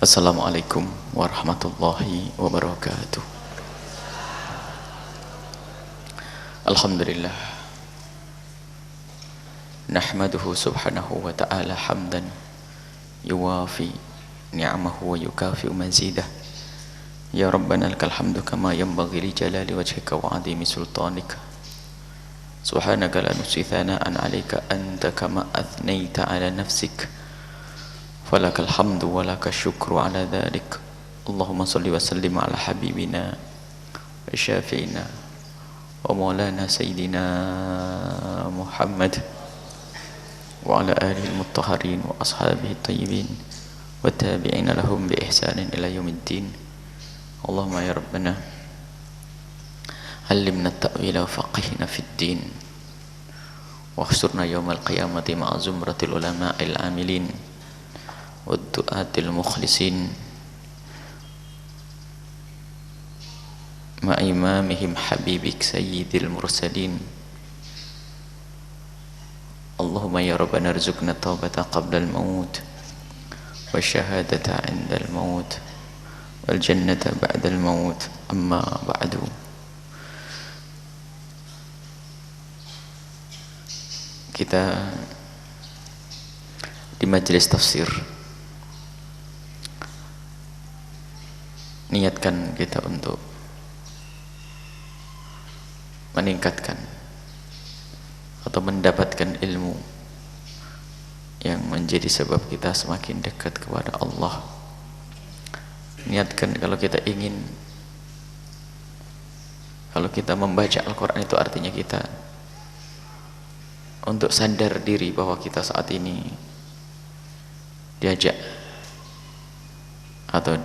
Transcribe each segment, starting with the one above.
Assalamualaikum warahmatullahi wabarakatuh. Alhamdulillah. Nahmaduhu subhanahu wa ta'ala hamdan yuwafi ni'amahu wa yukafi'u mazidah. Ya Rabbana lakal hamdu kama yanbaghi li jalali wajhika wa 'azimi sultanika. Subhanaka la nuhsi thana'an 'alaika anta kama athnaita 'ala nafsik. Falakal hamdu wa lakal syukru 'ala dhalik. Allahumma salli wa sallim 'ala habibina wa syafi'ina wa maulana sayyidina Muhammad wa 'ala alihi al-mutahharin wa ashabihi at-tayyibin wa tabi'ina lahum bi ihsanin ila yaumiddin. Allahumma ya Rabbana allimna at-ta'wila wa faqihna fid din wa khsurna yawmal qiyamati ma'a zumratil ulama'il 'amilin wad du'atil mukhlisin ma'a imamihim habibik sayyidil mursalin. Allahumma ya Rabbana arzuqna taubata qabla al-maut wa syahadata 'inda al-maut wal jannata ba'da al-maut. Amma ba'du. Kita di majelis tafsir niatkan kita untuk meningkatkan atau mendapatkan ilmu yang menjadi sebab kita semakin dekat kepada Allah. Niatkan kalau kita ingin, kalau kita membaca Al-Quran itu artinya kita untuk sadar diri bahwa kita saat ini diajak atau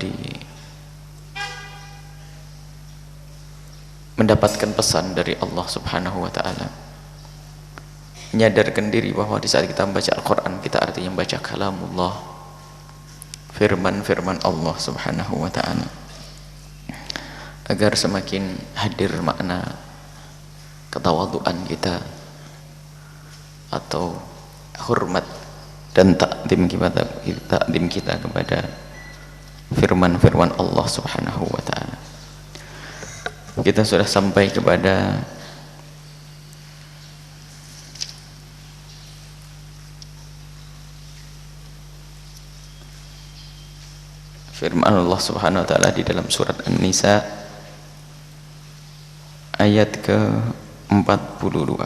mendapatkan pesan dari Allah Subhanahu wa ta'ala. Menyadarkan diri bahwa di saat kita membaca Al-Quran, kita artinya membaca kalamullah, firman-firman Allah Subhanahu wa ta'ala, agar semakin hadir makna ketawaduan kita atau hormat dan takdim kita kepada firman-firman Allah Subhanahu wa ta'ala. Kita sudah sampai kepada firman Allah Subhanahu wa ta'ala di dalam surat An-Nisa ayat ke-42.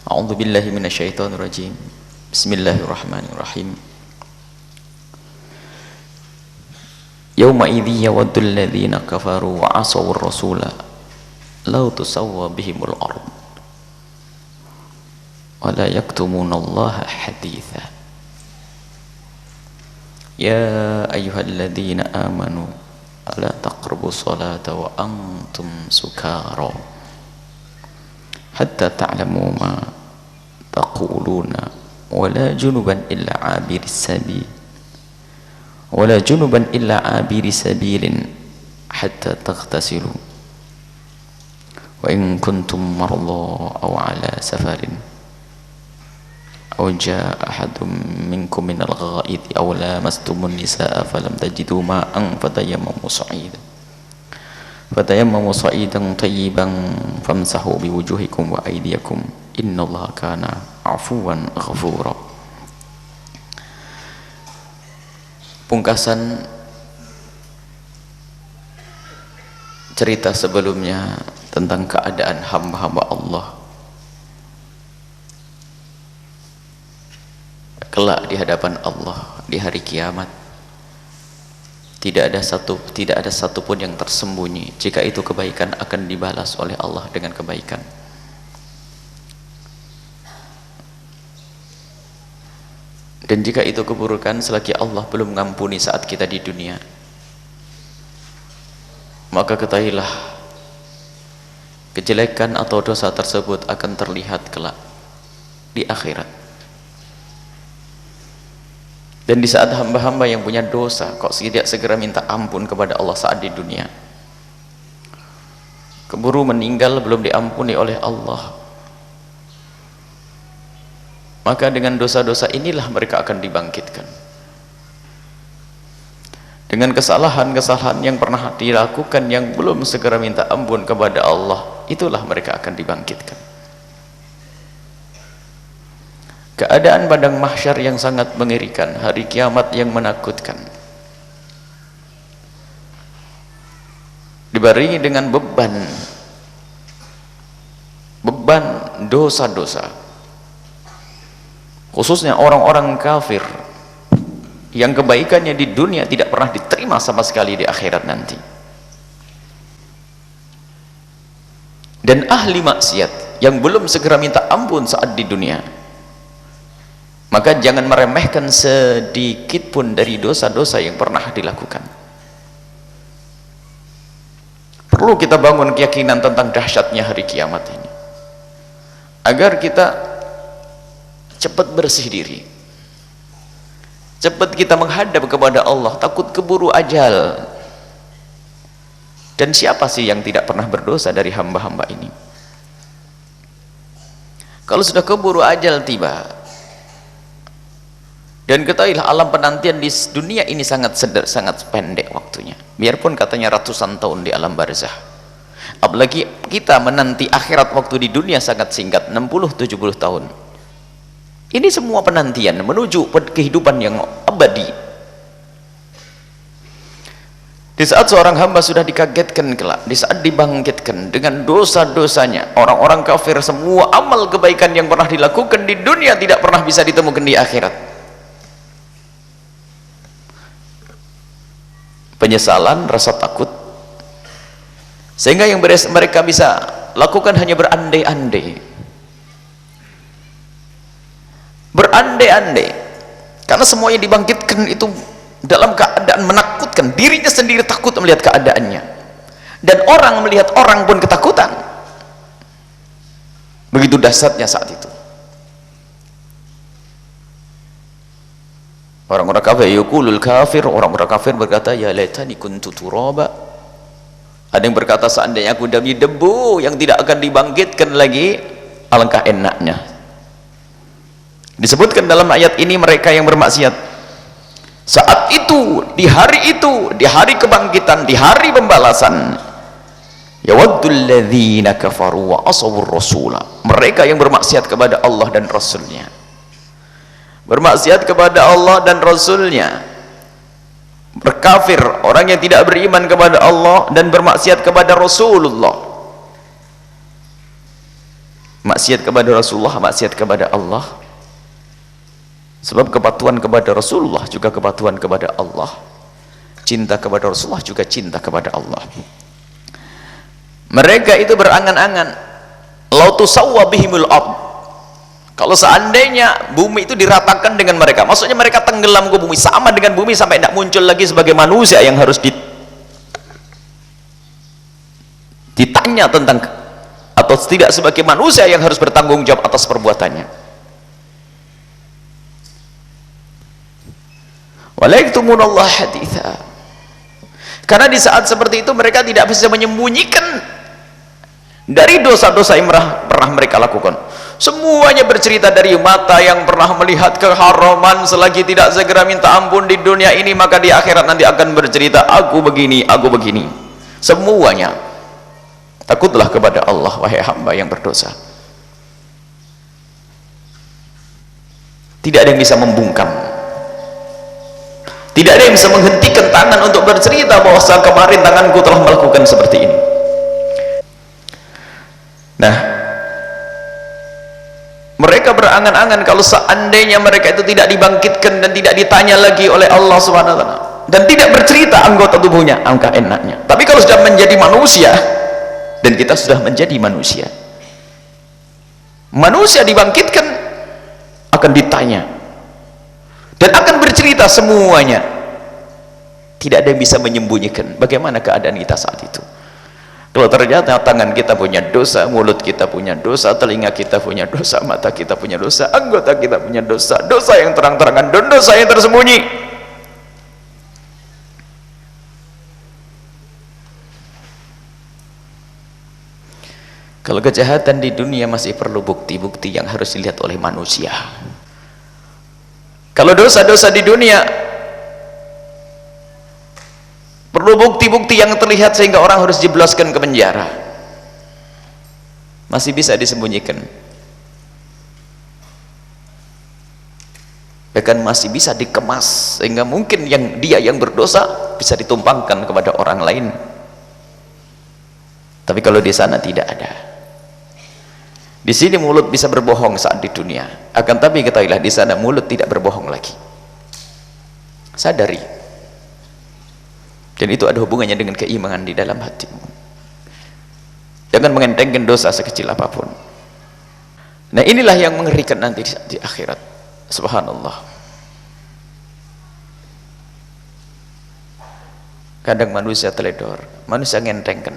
A'udzu billahi minasyaitonir rajim. Bismillahirrahmanirrahim. Yauma idzi yawaddul ladzina kafaru wa 'asawur rasula law tusawwa bihimul ard wa la yaktumunallaha haditha. Ya ayyuhalladzina amanu la taqrabus salata wa antum sukara hatta ta'lamu ma taquluna wa la junuban illa 'abiris sabil wala junuban illa abiri sabilin hatta taghtasilu wa in kuntum marda aw ala safarin aw jaa ahadun minkum minal ghaidi aw lamastumun nisaa falam tajidu ma'an fatayammamu sa'idan tayyiban famsahu biwujuhikum wa aydiyakum innallaha kana 'afuwan ghafura. Pungkasan cerita sebelumnya tentang keadaan hamba-hamba Allah kelak di hadapan Allah di hari kiamat. Tidak ada satu pun yang tersembunyi. Jika itu kebaikan akan dibalas oleh Allah dengan kebaikan. Dan jika itu keburukan, selagi Allah belum mengampuni saat kita di dunia, maka ketahuilah kejelekan atau dosa tersebut akan terlihat kelak di akhirat. Dan di saat hamba-hamba yang punya dosa kok tidak segera minta ampun kepada Allah saat di dunia, keburu meninggal belum diampuni oleh Allah, maka dengan dosa-dosa inilah mereka akan dibangkitkan. dengan kesalahan-kesalahan yang pernah dilakukan yang belum segera minta ampun kepada Allah, itulah mereka akan dibangkitkan. Keadaan padang mahsyar yang sangat mengerikan, hari kiamat yang menakutkan, dibarengi dengan beban dosa-dosa, khususnya orang-orang kafir yang kebaikannya di dunia tidak pernah diterima sama sekali di akhirat nanti, dan ahli maksiat yang belum segera minta ampun saat di dunia. Maka jangan meremehkan sedikit pun dari dosa-dosa yang pernah dilakukan. Perlu kita bangun keyakinan tentang dahsyatnya hari kiamat ini, agar kita cepat bersih diri, cepat kita menghadap kepada Allah, takut keburu ajal. Dan siapa sih yang tidak pernah berdosa dari hamba-hamba ini? Kalau sudah keburu ajal tiba, dan ketahuilah alam penantian di dunia ini sangat pendek waktunya, biarpun katanya ratusan tahun di alam barzah. Apalagi kita menanti akhirat, waktu di dunia sangat singkat, 60-70 tahun. Ini semua penantian menuju kehidupan yang abadi. Di saat seorang hamba sudah dikagetkan kelak, di saat dibangkitkan dengan dosa-dosanya, orang-orang kafir semua amal kebaikan yang pernah dilakukan di dunia tidak pernah bisa ditemukan di akhirat. Penyesalan, rasa takut, sehingga yang mereka bisa lakukan hanya berandai-andai, karena semuanya dibangkitkan itu dalam keadaan menakutkan. Dirinya sendiri takut melihat keadaannya, dan orang melihat orang pun ketakutan. Begitu dahsyatnya saat itu. Orang-orang kafir, yaqulul kafir, orang-orang kafir berkata, ya laitani kuntu turaba. Ada yang berkata, seandainya aku jadi debu yang tidak akan dibangkitkan lagi, alangkah enaknya. Disebutkan dalam ayat ini mereka yang bermaksiat saat itu, di hari kebangkitan, di hari pembalasan, yawaddul ladzina kafaru wa asawur rasula, mereka yang bermaksiat kepada Allah dan Rasulnya, bermaksiat kepada Allah dan Rasulnya, berkafir, orang yang tidak beriman kepada Allah dan bermaksiat kepada Rasulullah, maksiat kepada Rasulullah, maksiat kepada Allah. Sebab kepatuhan kepada Rasulullah juga kepatuhan kepada Allah, cinta kepada Rasulullah juga cinta kepada Allah. Mereka itu berangan-angan, lau tusawwa bihimul ard, kalau seandainya bumi itu diratakan dengan mereka, maksudnya mereka tenggelam ke bumi, sama dengan bumi sampai tidak muncul lagi sebagai manusia yang harus ditanya tentang, atau tidak sebagai manusia yang harus bertanggung jawab atas perbuatannya. Walaiktumunallah haditha, karena di saat seperti itu mereka tidak bisa menyembunyikan dari dosa-dosa yang pernah mereka lakukan. Semuanya bercerita, dari mata yang pernah melihat keharaman selagi tidak segera minta ampun di dunia ini, maka di akhirat nanti akan bercerita, aku begini, aku begini. Semuanya. Takutlah kepada Allah, wahai hamba yang berdosa. Tidak ada yang bisa membungkam, tidak ada yang bisa menghentikan tangan untuk bercerita bahwa kemarin tanganku telah melakukan seperti ini. Nah, mereka berangan-angan kalau seandainya mereka itu tidak dibangkitkan dan tidak ditanya lagi oleh Allah SWT, dan tidak bercerita anggota tubuhnya, angka enaknya. Tapi kalau sudah menjadi manusia, dan kita sudah menjadi manusia, manusia dibangkitkan akan ditanya dan akan bercerita semuanya. Tidak ada yang bisa menyembunyikan bagaimana keadaan kita saat itu. Kalau ternyata tangan kita punya dosa, mulut kita punya dosa, telinga kita punya dosa, mata kita punya dosa, anggota kita punya dosa, dosa yang terang-terangan dan dosa yang tersembunyi. Kalau kejahatan di dunia masih perlu bukti-bukti yang harus dilihat oleh manusia. Kalau dosa-dosa di dunia bukti-bukti yang terlihat sehingga orang harus jebloskan ke penjara, masih bisa disembunyikan, bahkan masih bisa dikemas sehingga mungkin dia yang berdosa bisa ditumpangkan kepada orang lain. Tapi kalau di sana tidak ada. Di sini mulut bisa berbohong saat di dunia, akan tapi ketahuilah di sana mulut tidak berbohong lagi. Sadari. Dan itu ada hubungannya dengan keimanan di dalam hatimu. Jangan mengentengkan dosa sekecil apapun. Nah, inilah yang mengerikan nanti di akhirat. Subhanallah. Kadang manusia teledor, manusia ngentengkan.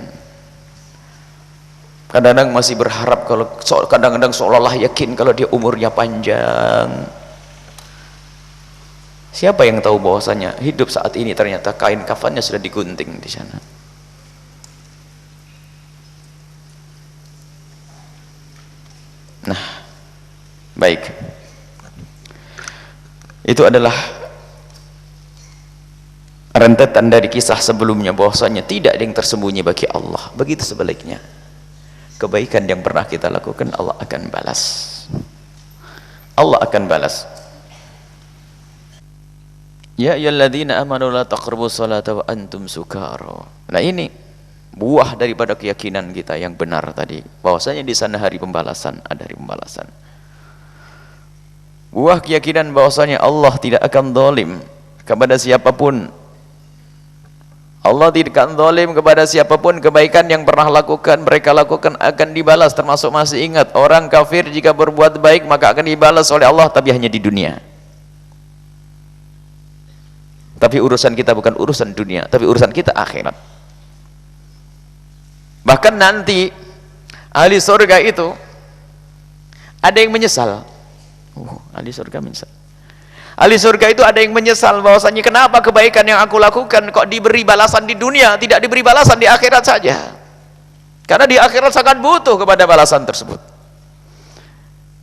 Kadang-kadang masih berharap, kalau kadang-kadang seolah-olah yakin kalau dia umurnya panjang. Siapa yang tahu bahwasanya hidup saat ini ternyata kain kafannya sudah digunting di sana. Nah, baik. Itu adalah rentetan dari kisah sebelumnya bahwasanya tidak ada yang tersembunyi bagi Allah. Begitu sebaliknya. Kebaikan yang pernah kita lakukan Allah akan balas. Allah akan balas. Ya ayyuhalladzina amanu la taqrabus salata wa antum sukara. Nah, ini buah daripada keyakinan kita yang benar tadi, bahwasanya di sana hari pembalasan, ada hari pembalasan. Buah keyakinan bahwasanya Allah tidak akan zalim kepada siapapun. Allah tidak akan zalim kepada siapapun. Kebaikan yang pernah mereka lakukan akan dibalas. Termasuk masih ingat, orang kafir jika berbuat baik maka akan dibalas oleh Allah, tapi hanya di dunia. Tapi urusan kita bukan urusan dunia, tapi urusan kita akhirat. Bahkan nanti ahli surga itu ada yang menyesal. Ahli surga menyesal. Ahli surga itu ada yang menyesal bahwasanya kenapa kebaikan yang aku lakukan kok diberi balasan di dunia, tidak diberi balasan di akhirat saja. Karena di akhirat sangat butuh kepada balasan tersebut.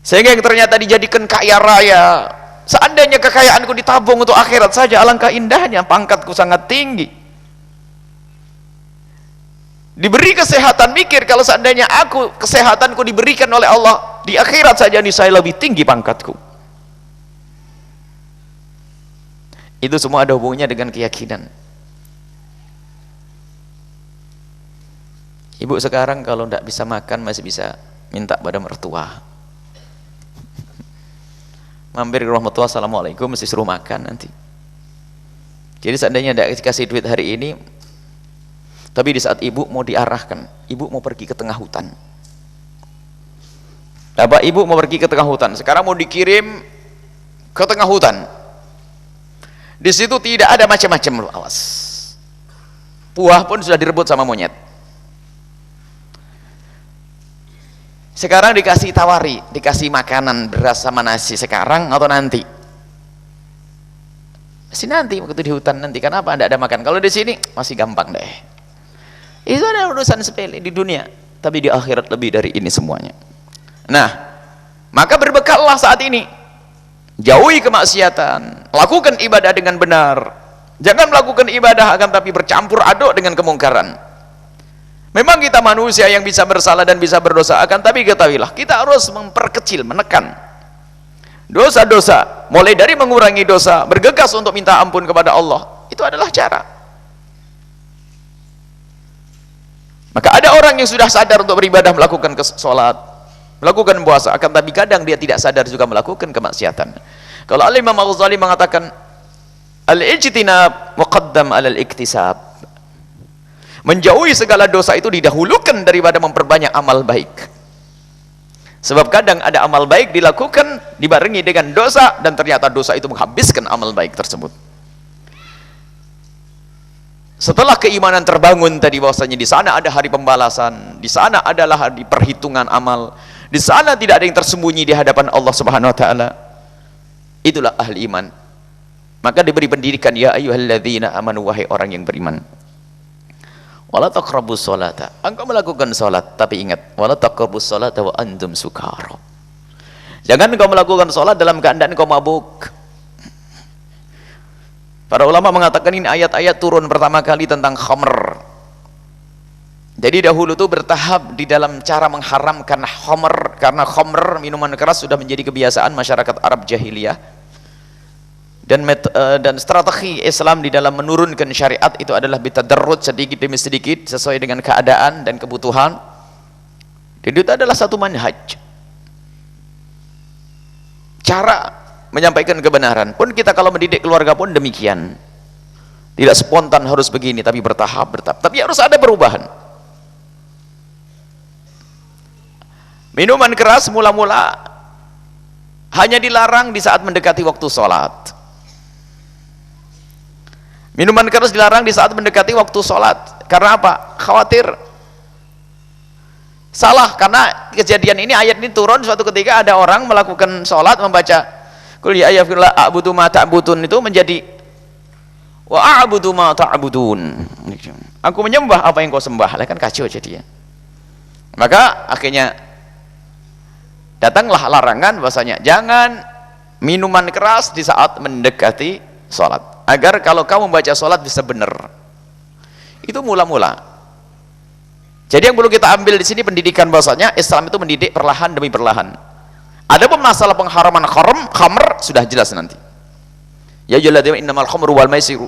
Sehingga yang ternyata dijadikan kaya raya, seandainya kekayaanku ditabung untuk akhirat saja, alangkah indahnya, pangkatku sangat tinggi. Diberi kesehatan, mikir kalau seandainya kesehatanku diberikan oleh Allah di akhirat saja, ini saya lebih tinggi pangkatku. Itu semua ada hubungannya dengan keyakinan. Ibu sekarang kalau tidak bisa makan masih bisa minta pada mertua. Mampir ke rumah mertua, assalamualaikum, mesti suruh makan nanti. Jadi seandainya tidak dikasih duit hari ini, tapi di saat ibu mau diarahkan, ibu mau pergi ke tengah hutan. Bapak ibu mau pergi ke tengah hutan, sekarang mau dikirim ke tengah hutan. Di situ tidak ada macam-macam, awas. Buah pun sudah direbut sama monyet. Sekarang dikasih tawari, dikasih makanan beras sama nasi sekarang atau nanti? Masih nanti, waktu di hutan nanti. Kenapa tidak ada makan? Kalau di sini masih gampang deh. Itu ada urusan sepele di dunia, tapi di akhirat lebih dari ini semuanya. Nah, maka berbekallah saat ini. Jauhi kemaksiatan, lakukan ibadah dengan benar. Jangan melakukan ibadah akan tapi bercampur aduk dengan kemungkaran. Memang kita manusia yang bisa bersalah dan bisa berdosa, akan tapi ketahuilah kita harus memperkecil, menekan dosa-dosa, mulai dari mengurangi dosa, bergegas untuk minta ampun kepada Allah. Itu adalah cara. Maka ada orang yang sudah sadar untuk beribadah, melakukan sholat, melakukan puasa, akan tapi kadang dia tidak sadar juga melakukan kemaksiatan. Kalau Al-Imam Al-Ghazali mengatakan al-ijtinab muqaddam alal iktisab, menjauhi segala dosa itu didahulukan daripada memperbanyak amal baik. Sebab kadang ada amal baik dilakukan dibarengi dengan dosa, dan ternyata dosa itu menghabiskan amal baik tersebut. Setelah keimanan terbangun tadi bahwasanya di sana ada hari pembalasan, di sana adalah hari perhitungan amal, di sana tidak ada yang tersembunyi di hadapan Allah Subhanahu wa taala. Itulah ahli iman. Maka diberi pendidikan, ya ayyuhalladzina amanu, wahai orang yang beriman. Wala taqrabus sholata. Engkau melakukan salat, tapi ingat, wala taqrabus sholata wa antum sukara. Jangan engkau melakukan salat dalam keadaan engkau mabuk. Para ulama mengatakan ini ayat-ayat turun pertama kali tentang khamr. Jadi dahulu tuh bertahap di dalam cara mengharamkan khamr, karena khamr, minuman keras, sudah menjadi kebiasaan masyarakat Arab jahiliyah. Dan strategi Islam di dalam menurunkan syariat itu adalah bitadarruj, sedikit demi sedikit sesuai dengan keadaan dan kebutuhan. Dan itu adalah satu manhaj, cara menyampaikan kebenaran. Pun kita kalau mendidik keluarga pun demikian, tidak spontan harus begini, tapi bertahap, tapi harus ada perubahan. Minuman keras mula-mula hanya dilarang di saat mendekati waktu sholat. Minuman keras dilarang di saat mendekati waktu sholat. Karena apa? Khawatir salah, karena kejadian ini, ayat ini turun suatu ketika ada orang melakukan sholat membaca qul ya ayyuhallazina a'budu ma ta'budun, itu menjadi wa a'budu ma ta'budun, aku menyembah apa yang kau sembah. Lah kan kacau jadinya. Maka akhirnya datanglah larangan bahwasanya jangan minuman keras di saat mendekati sholat, agar kalau kamu membaca sholat bisa benar. Itu mula-mula. Jadi yang perlu kita ambil di sini pendidikan bahwasanya Islam itu mendidik perlahan demi perlahan. Adapun masalah pengharaman khamr sudah jelas nanti. Ya ayyuhalladzina innamal khamru wal maisiru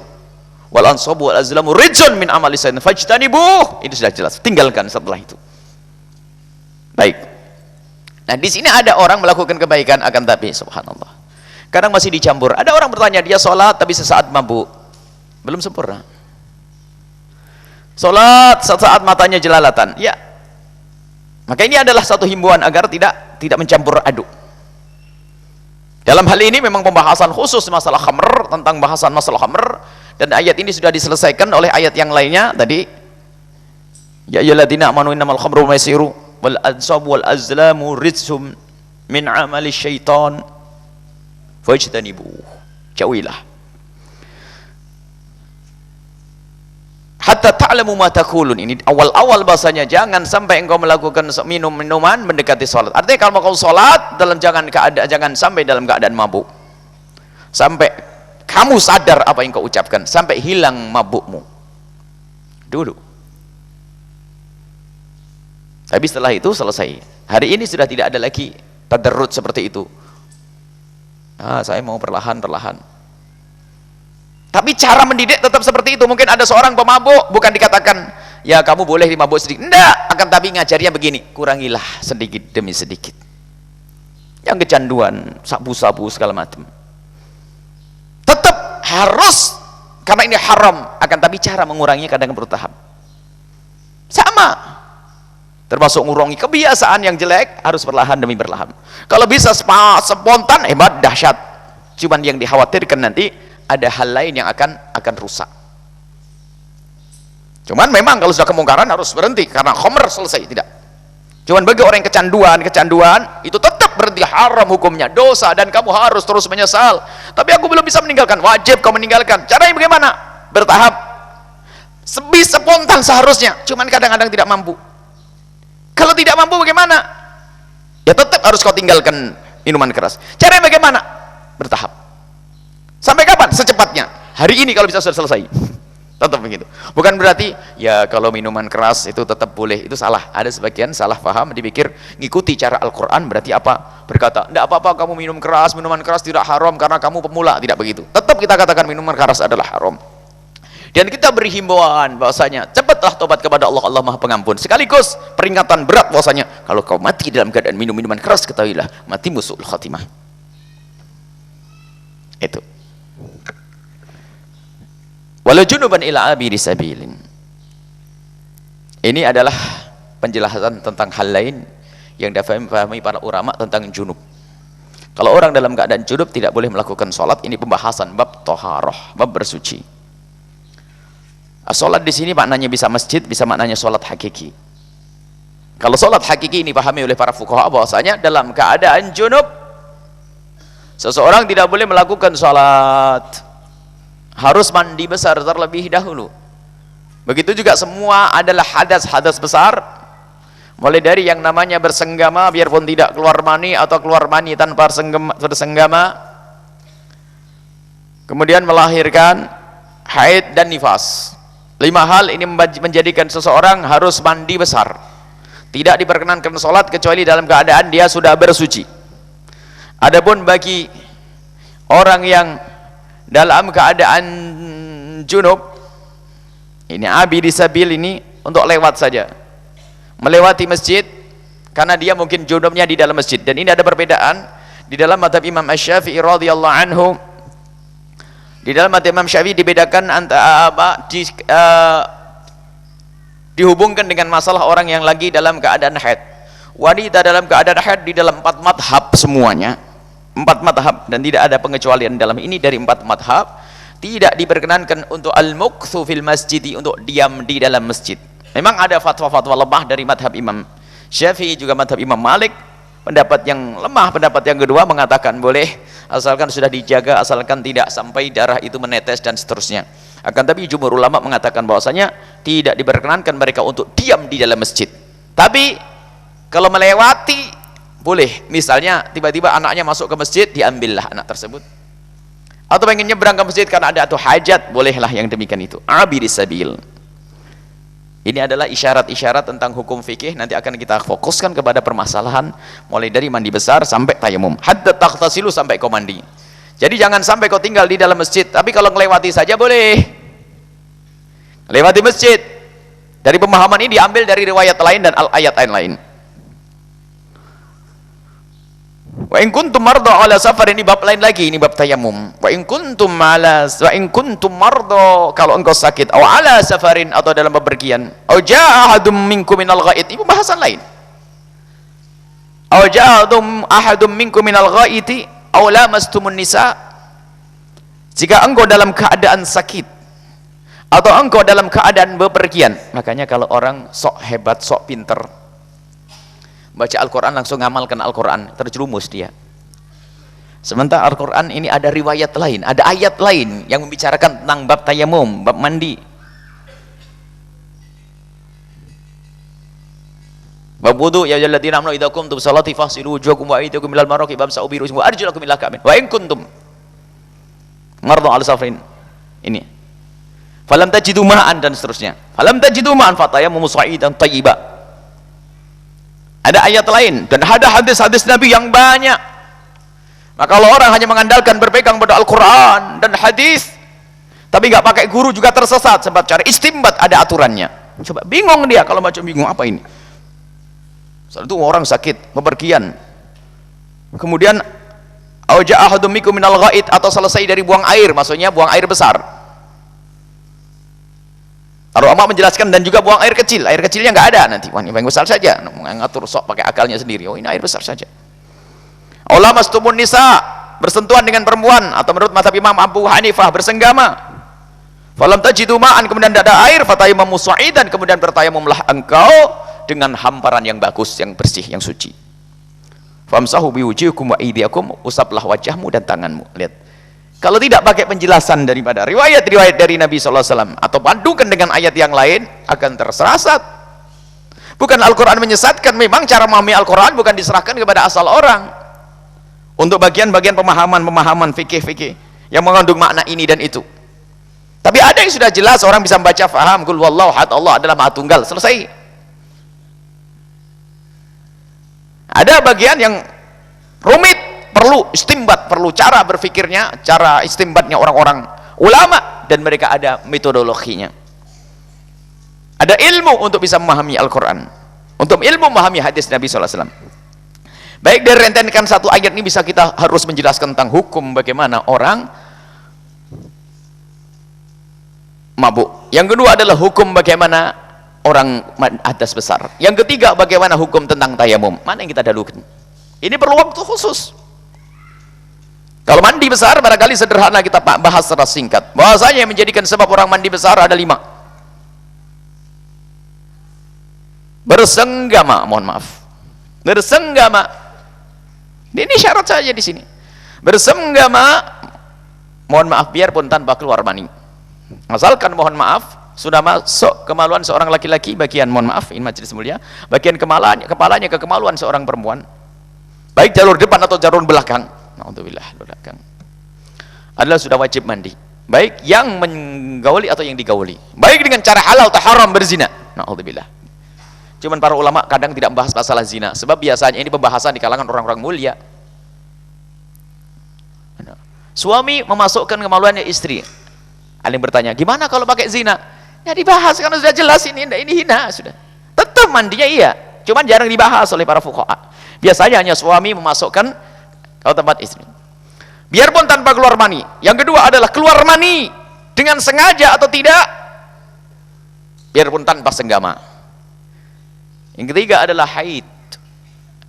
wal ansabu wal azlamu rijsun min amali syaitan fajtanibuh. Itu sudah jelas. Tinggalkan setelah itu. Baik. Nah, di sini ada orang melakukan kebaikan, akan tapi subhanallah, kadang masih dicampur. Ada orang bertanya, dia sholat tapi sesaat mabuk, belum sempurna. Sholat sesaat matanya jelalatan, ya. Maka ini adalah satu himbauan agar tidak mencampur aduk. Dalam hal ini memang pembahasan khusus masalah khamr, tentang bahasan masalah khamr, dan ayat ini sudah diselesaikan oleh ayat yang lainnya tadi. Ya ayyuhalladzina amanu innamal khamru wal maisiru wal ansabu wal azlamu rijsum min amali syaitan fajtanibuh. Jauhilah. Hatta ta'lamu ma taqulun. Ini awal-awal bahasanya, jangan sampai engkau melakukan minuman mendekati salat. Artinya kalau kau salat jangan sampai dalam keadaan mabuk. Sampai kamu sadar apa yang kau ucapkan, sampai hilang mabukmu dulu. Tapi setelah itu selesai. Hari ini sudah tidak ada lagi tadarrud seperti itu. Saya mau perlahan-perlahan. Tapi cara mendidik tetap seperti itu. Mungkin ada seorang pemabuk, bukan dikatakan ya kamu boleh dimabuk sedikit, enggak, akan tapi ngajarinya begini, kurangilah sedikit demi sedikit. Yang kecanduan, sabu-sabu segala macam, tetap harus, karena ini haram, akan tapi cara menguranginya kadang bertahap. Sama, termasuk mengurangi kebiasaan yang jelek harus perlahan demi perlahan. Kalau bisa spontan, hebat, dahsyat. Cuman yang dikhawatirkan nanti ada hal lain yang akan rusak. Cuman memang kalau sudah kemungkaran harus berhenti, karena khamr selesai, tidak. Cuman bagi orang yang kecanduan itu tetap berhenti, haram hukumnya, dosa, dan kamu harus terus menyesal. Tapi aku belum bisa meninggalkan, wajib kau meninggalkan. Caranya bagaimana? Bertahap, sebisa spontan seharusnya, cuman kadang-kadang tidak mampu. Kalau tidak mampu bagaimana? Ya tetap harus kau tinggalkan minuman keras. Caranya bagaimana? Bertahap. Sampai kapan? Secepatnya. Hari ini kalau bisa sudah selesai. Tetap begitu. Bukan berarti ya kalau minuman keras itu tetap boleh. Itu salah. Ada sebagian salah paham, dipikir ngikuti cara Al-Quran berarti apa? Berkata, tidak apa-apa kamu minum keras, minuman keras tidak haram karena kamu pemula. Tidak begitu. Tetap kita katakan minuman keras adalah haram. Dan kita beri himbauan bahwasanya cepatlah tobat kepada Allah, Allah Maha Pengampun. Sekaligus peringatan berat bahwasanya kalau kau mati dalam keadaan minum minuman keras, ketahuilah matimu su'ul khatimah. Itu. Walau junuban ila abiri sabilin. Ini adalah penjelasan tentang hal lain yang difahami para ulama tentang junub. Kalau orang dalam keadaan junub tidak boleh melakukan sholat, ini pembahasan bab toharoh, bab bersuci. Sholat di sini maknanya bisa masjid, bisa maknanya sholat hakiki. Kalau sholat hakiki ini pahami oleh para fuqaha bahwasanya dalam keadaan junub seseorang tidak boleh melakukan sholat, harus mandi besar terlebih dahulu. Begitu juga semua adalah hadas besar, mulai dari yang namanya bersenggama biarpun tidak keluar mani atau keluar mani tanpa bersenggama, kemudian melahirkan, haid dan nifas. 5 hal ini menjadikan seseorang harus mandi besar. Tidak diperkenankan sholat kecuali dalam keadaan dia sudah bersuci. Adapun bagi orang yang dalam keadaan junub, ini abidi sabil, ini untuk lewat saja, melewati masjid, karena dia mungkin junubnya di dalam masjid. Dan ini ada perbedaan di dalam mazhab Imam Asy-Syafi'i radhiyallahu anhu. Di dalam mazhab Imam Syafi'i dibedakan antara dihubungkan dengan masalah orang yang lagi dalam keadaan haid. Wanita dalam keadaan haid di dalam 4 madhab semuanya, 4 madhab, dan tidak ada pengecualian dalam ini. Dari 4 madhab tidak diperkenankan untuk al-mukthu fil masjid, untuk diam di dalam masjid. Memang ada fatwa-fatwa lemah dari madhab Imam Syafi'i juga madhab Imam Malik. Pendapat yang lemah, pendapat yang kedua mengatakan boleh, asalkan sudah dijaga, asalkan tidak sampai darah itu menetes dan seterusnya. Akan tapi jumhur ulama mengatakan bahwasanya tidak diperkenankan mereka untuk diam di dalam masjid. Tapi kalau melewati boleh. Misalnya tiba-tiba anaknya masuk ke masjid, diambillah anak tersebut. Atau pengen nyebrang ke masjid karena ada atau hajat, bolehlah yang demikian itu. Abiris sabil. Ini adalah isyarat-isyarat tentang hukum fikih. Nanti akan kita fokuskan kepada permasalahan mulai dari mandi besar sampai tayamum. Hatta taghtasilu, sampai kau mandi. Jadi jangan sampai kau tinggal di dalam masjid, tapi kalau melewati saja boleh. Lewati masjid. Dari pemahaman ini diambil dari riwayat lain dan ayat lain. Wa in kuntum marda ala safar, ini bab lain lagi, ini bab tayamum. Wa in kuntum marda, kalau engkau sakit, aw ala safarin, atau dalam bepergian, aw jaa ahadum minkum minal ghaid, ini pembahasan lain. Aw jaa ahadum minkum minal ghaid aw lamastumun nisa, jika engkau dalam keadaan sakit atau engkau dalam keadaan bepergian. Makanya kalau orang sok hebat, sok pinter, baca Al-Quran langsung ngamalkan Al-Quran, terjerumus dia. Sementara Al-Quran ini ada riwayat lain, ada ayat lain yang membicarakan tentang bab tayamum, bab mandi, bab wudu. Ya ayyuhalladzina amanu idza qumtum sholati faghsilu wujuhakum wa aydiyakum ilal marafiq wamsahu bi ru'usikum wa arjulakum ilal ka'bayn wa in kuntum marda 'ala safarin, ini falam tajidu ma'an, dan seterusnya. Falam tajidu ma'an fatayammamu sha'idan thayyiban. Ada ayat lain dan ada hadis-hadis Nabi yang banyak. Maka kalau orang hanya mengandalkan berpegang pada Al-Quran dan hadis, tapi nggak pakai guru, juga tersesat. Sebab cara istimbat ada aturannya. Coba bingung dia kalau macam bingung apa ini. Saat itu orang sakit, bepergian, kemudian auja ahadum minkum minal ghaid, atau selesai dari buang air, maksudnya buang air besar. Ulama menjelaskan, dan juga buang air kecilnya nggak ada nanti. Wah, ini yang besar saja, ngatur sok pakai akalnya sendiri. Oh, ini air besar saja. Ulama mastumun nisa, bersentuhan dengan perempuan, atau menurut mazhab Imam Abu Hanifah bersenggama. Falam tajidu ma'an, kemudian tidak ada air, fatayammamu sha'idan, kemudian bertayamumlah engkau dengan hamparan yang bagus, yang bersih, yang suci. Famsahu biwujuhikum wa aydiyakum, usaplah wajahmu dan tanganmu. Lihat. Kalau tidak pakai penjelasan daripada riwayat-riwayat dari Nabi SAW, atau padukan dengan ayat yang lain, akan tersesat. Bukan Al-Quran menyesatkan, memang cara memahami Al-Quran bukan diserahkan kepada asal orang. Untuk bagian-bagian pemahaman fikih-fikih yang mengandung makna ini dan itu. Tapi ada yang sudah jelas, orang bisa membaca, faham, qul huwallahu ahad, Allah adalah Maha Tunggal, selesai. Ada bagian yang rumit, perlu istimbat, perlu cara berfikirnya, cara istimbatnya orang-orang ulama, dan mereka ada metodologinya, ada ilmu untuk bisa memahami Al-Quran, untuk ilmu memahami hadis Nabi SAW. Baik, dari rentenkan satu ayat ini bisa kita harus menjelaskan tentang hukum bagaimana orang mabuk. Yang kedua adalah hukum bagaimana orang hadas besar. Yang ketiga bagaimana hukum tentang tayamum. Mana yang kita dahulukan? Ini perlu waktu khusus. Kalau mandi besar barangkali sederhana kita bahas secara singkat. Bahwasanya yang menjadikan sebab orang mandi besar ada 5. Bersenggama, mohon maaf. Bersenggama. Ini syarat saja di sini. Bersenggama, mohon maaf, biarpun tanpa keluar mani. Asalkan mohon maaf sudah masuk kemaluan seorang laki-laki, bagian mohon maaf, ini majelis mulia, bagian kepalanya ke kemaluan seorang perempuan. Baik jalur depan atau jalur belakang. Alhamdulillah, belakang. adalah sudah wajib mandi, baik yang menggauli atau yang digauli, baik dengan cara halal atau haram berzina. Na'udzubillah. Cuman para ulama kadang tidak membahas masalah zina, sebab biasanya ini pembahasan di kalangan orang-orang mulia. Suami memasukkan kemaluannya istri. Ada yang bertanya, gimana kalau pakai zina? Ya dibahas karena sudah jelas ini hina sudah. Tetap mandinya iya, cuman jarang dibahas oleh para fuqaha. Biasanya hanya suami memasukkan ke tempat istri, biarpun tanpa keluar mani. Yang kedua adalah keluar mani dengan sengaja atau tidak, biarpun tanpa senggama. Yang ketiga adalah haid,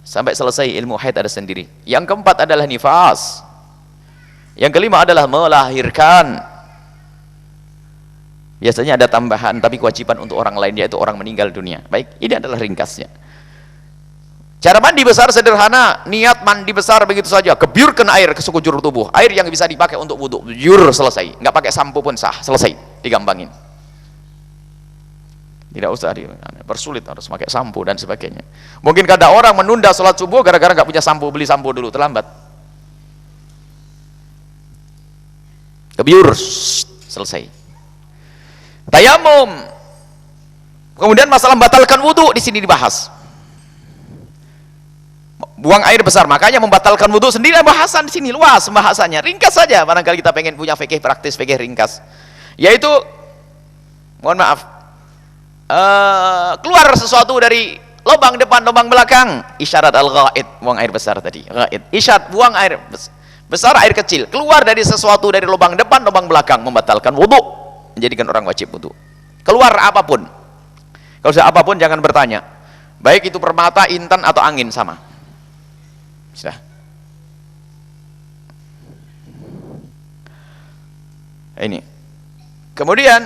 sampai selesai ilmu haid ada sendiri. Yang keempat adalah nifas. Yang kelima adalah melahirkan. Biasanya ada tambahan, tapi kewajiban untuk orang lain, yaitu orang meninggal dunia. Baik, ini adalah ringkasnya. Cara mandi besar sederhana, niat mandi besar begitu saja, kebiurkan air ke sekujur tubuh, air yang bisa dipakai untuk wudhu, biur, selesai. Nggak pakai sampo pun sah, selesai, digampangin. Tidak usah persulit harus pakai sampo dan sebagainya. Mungkin ada orang menunda sholat subuh gara-gara nggak punya sampo, beli sampo dulu, terlambat. Kebiur, selesai. Tayamum. Kemudian masalah membatalkan wudhu di sini dibahas. Buang air besar, makanya membatalkan wudhu sendiri bahasan di sini luas pembahasannya. Ringkas saja, barangkali kita pengen punya fikih praktis, fikih ringkas. Yaitu, mohon maaf, keluar sesuatu dari lubang depan, lubang belakang. Isyarat al-ghaid, buang air besar tadi. Ghaid. Isyarat, buang air besar, air kecil, keluar dari sesuatu dari lubang depan, lubang belakang, membatalkan wudhu, menjadikan orang wajib wudhu. Keluar apapun, kalau sudah apapun jangan bertanya, baik itu permata, intan atau angin, sama sudah. Ini kemudian